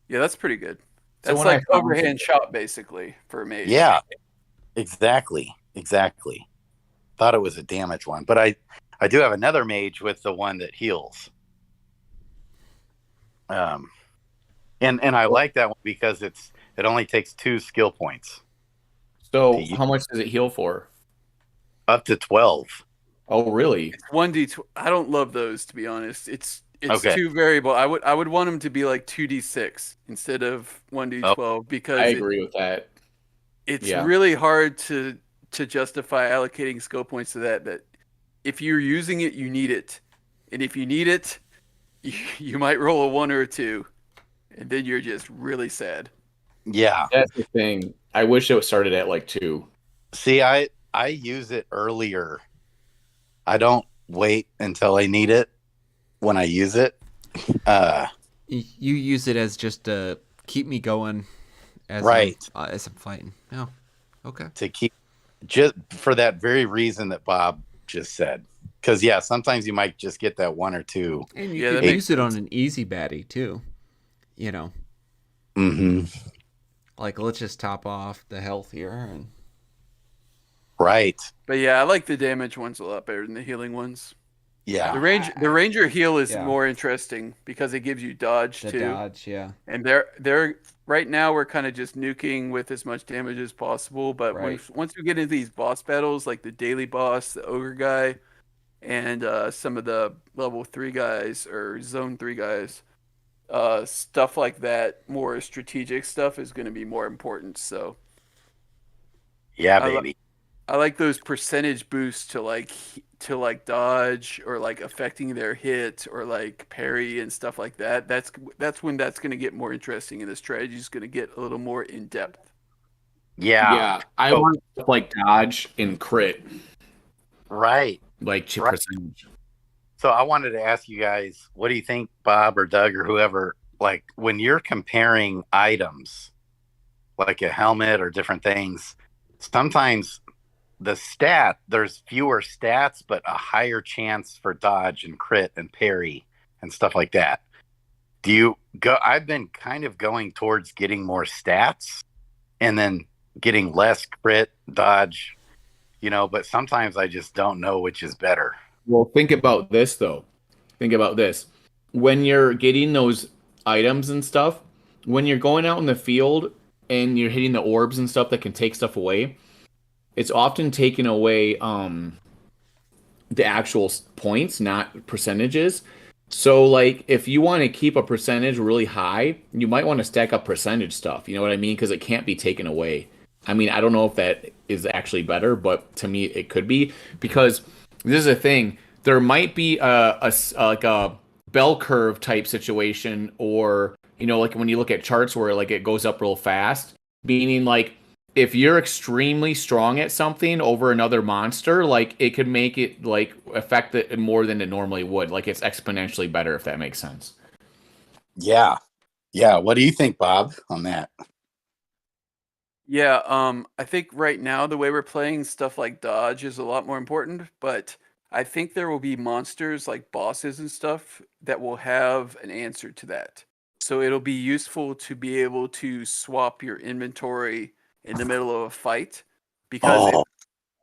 Yeah, that's pretty good. That's like overhand shot, basically, for a mage. Yeah, exactly. Thought it was a damage one, but I do have another mage with the one that heals. And I like that one because it only takes 2 skill points. So how much does it heal for? Up to 12. Oh, really? It's 1d12. I don't love those, to be honest. It's okay. Too variable. I would want them to be like 2d6 instead of 1d12 because I agree with that. It's really hard to to justify allocating skill points to that. That if you're using it, you need it, and if you need it, you might roll a 1 or a 2, and then you're just really sad. Yeah. That's the thing. I wish it started at like 2. See, I use it earlier. I don't wait until I need it when I use it. You use it as just to keep me going as as I'm fighting. Oh, okay. To keep just for that very reason that Bob just said. Because sometimes you might just get that 1 or 2. And you can use it on an easy baddie too. You know. Mm-hmm. Like, let's just top off the health here and. Right. But yeah, I like the damage ones a lot better than the healing ones. Yeah. The ranger heal is more interesting because it gives you dodge too. Dodge, yeah. And they're right now we're kind of just nuking with as much damage as possible. But once we get into these boss battles, like the daily boss, the ogre guy, and some of the level 3 guys or zone 3 guys, stuff like that, more strategic stuff is going to be more important. So yeah, baby. I like those percentage boosts to like dodge or like affecting their hit or like parry and stuff like that. That's when that's going to get more interesting and the strategy is going to get a little more in depth. Yeah. I want stuff like dodge and crit. Right. Like chip percentage. So I wanted to ask you guys, what do you think, Bob or Doug or whoever, like when you're comparing items, like a helmet or different things, sometimes there's fewer stats, but a higher chance for dodge and crit and parry and stuff like that. I've been kind of going towards getting more stats and then getting less crit, dodge, but sometimes I just don't know which is better. Well, think about this though. Think about this. When you're getting those items and stuff, when you're going out in the field and you're hitting the orbs and stuff that can take stuff away, it's often taking away the actual points, not percentages. So, like, if you want to keep a percentage really high, you might want to stack up percentage stuff. You know what I mean? Because it can't be taken away. I mean, I don't know if that is actually better, but to me, it could be. Because this is a thing. There might be like a bell curve type situation, or, like when you look at charts where, like, it goes up real fast, meaning, like, if you're extremely strong at something over another monster, like it could make it like affect it more than it normally would. Like it's exponentially better, if that makes sense. Yeah. What do you think, Bob, on that? Yeah, I think right now the way we're playing, stuff like dodge is a lot more important, but I think there will be monsters like bosses and stuff that will have an answer to that. So it'll be useful to be able to swap your inventory in the middle of a fight, because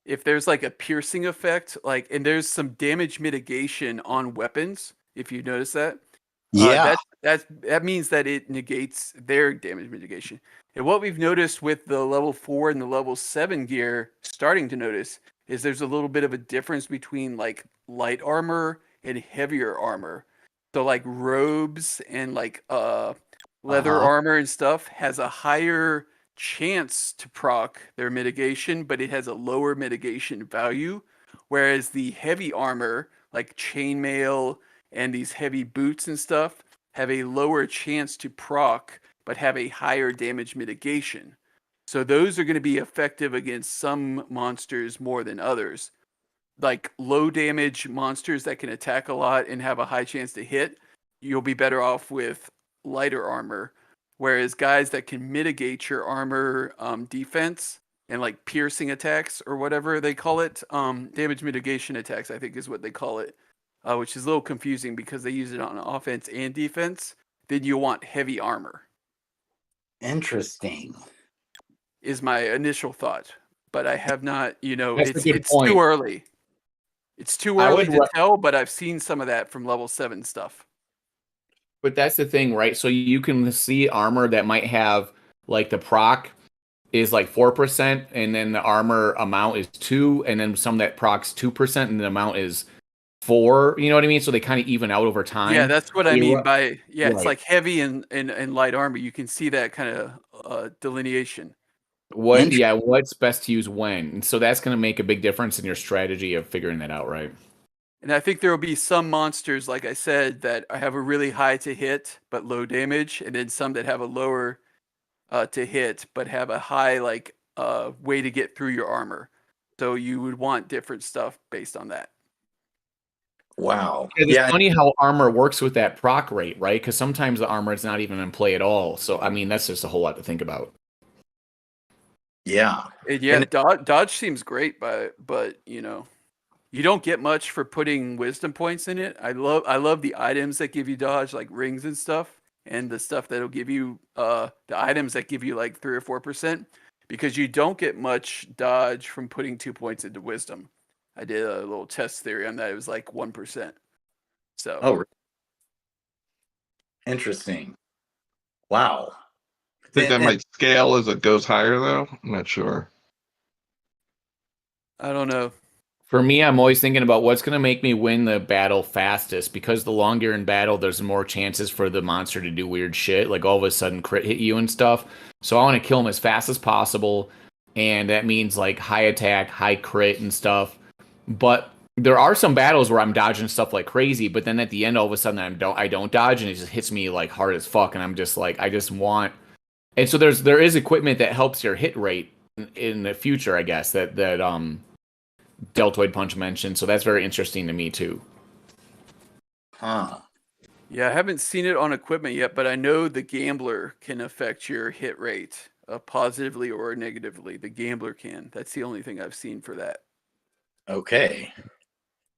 if there's like a piercing effect, like, and there's some damage mitigation on weapons, if you notice that, that means that it negates their damage mitigation. And what we've noticed with the level 4 and the level 7 gear, starting to notice, is there's a little bit of a difference between like light armor and heavier armor. So like robes and like leather armor and stuff has a higher chance to proc their mitigation, but it has a lower mitigation value, whereas the heavy armor like chainmail and these heavy boots and stuff have a lower chance to proc but have a higher damage mitigation. So those are going to be effective against some monsters more than others. Like low damage monsters that can attack a lot and have a high chance to hit, you'll be better off with lighter armor. Whereas guys that can mitigate your armor defense and like piercing attacks or whatever they call it, damage mitigation attacks, I think is what they call it, which is a little confusing because they use it on offense and defense, then you want heavy armor. Interesting. Is my initial thought. But I have not, That's it's too early. It's too early to tell, but I've seen some of that from level 7 stuff. But that's the thing, right? So you can see armor that might have like the proc is like 4%, and then the armor amount is 2, and then some that procs 2%, and the amount is 4. You know what I mean? So they kind of even out over time. Yeah, that's what I mean by it's like heavy and light armor. You can see that kind of delineation. What's best to use when? And so that's going to make a big difference in your strategy of figuring that out, right? And I think there will be some monsters, like I said, that have a really high to hit but low damage, and then some that have a lower to hit but have a high way to get through your armor. So you would want different stuff based on that. Wow. It's funny how armor works with that proc rate, right? Because sometimes the armor is not even in play at all. So I mean, that's just a whole lot to think about. Yeah. And yeah, dodge seems great, but you know, you don't get much for putting wisdom points in it. I love the items that give you dodge, like rings and stuff, and the stuff that'll give you the items that give you like 3 or 4%, because you don't get much dodge from putting 2 points into wisdom. I did a little test theory on that. It was like 1%. So interesting. Wow. I think that might scale as it goes higher, though. I'm not sure. I don't know. For me, I'm always thinking about what's going to make me win the battle fastest, because the longer you're in battle, there's more chances for the monster to do weird shit, like all of a sudden crit hit you and stuff. So I want to kill him as fast as possible, and that means like high attack, high crit and stuff. But there are some battles where I'm dodging stuff like crazy, but then at the end, all of a sudden I don't dodge, and it just hits me like hard as fuck, and I'm just like, I just want. And so there is equipment that helps your hit rate in the future, I guess, that Deltoid Punch mentioned, so that's very interesting to me too. Huh. Yeah, I haven't seen it on equipment yet, but I know the Gambler can affect your hit rate positively or negatively. The Gambler can. That's the only thing I've seen for that. Okay.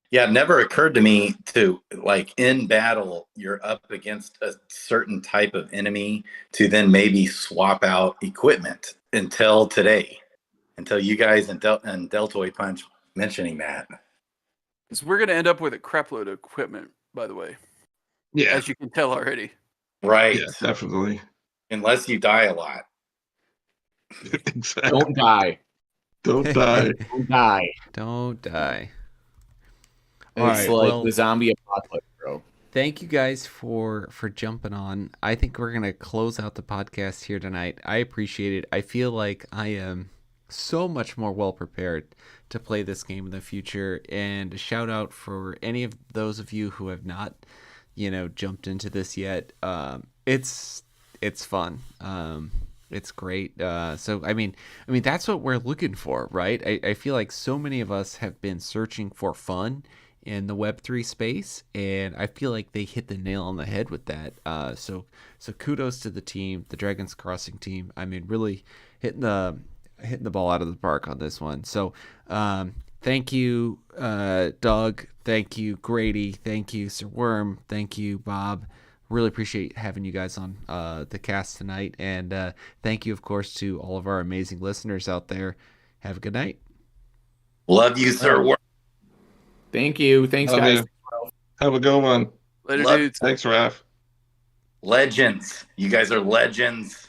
Yeah, it never occurred to me to, like, in battle, you're up against a certain type of enemy to then maybe swap out equipment until today, until you guys and Deltoid Punch mentioning that. Because we're going to end up with a crapload of equipment, by the way. Yeah. As you can tell already. Right. Yeah, definitely. Unless you die a lot. Exactly. Don't die. Don't die. Don't die. Don't die. It's like the zombie apocalypse, bro. Thank you guys for jumping on. I think we're gonna close out the podcast here tonight. I appreciate it. I feel like I am so much more well prepared to play this game in the future. And a shout out for any of those of you who have not, jumped into this yet. It's fun. It's great. So I mean that's what we're looking for, right? I feel like so many of us have been searching for fun in the Web3 space, and I feel like they hit the nail on the head with that. So kudos to the team, the Dragons Crossing team. I mean, really hitting the ball out of the park on this one. So thank you, Doug. Thank you, Grady. Thank you, Sir Worm. Thank you, Bob. Really appreciate having you guys on the cast tonight. And thank you, of course, to all of our amazing listeners out there. Have a good night. Love you, Sir Worm. Thank you. Thanks, Love guys. you. Have a good one. Later, Love- dudes. Thanks, Raph. Legends. You guys are legends.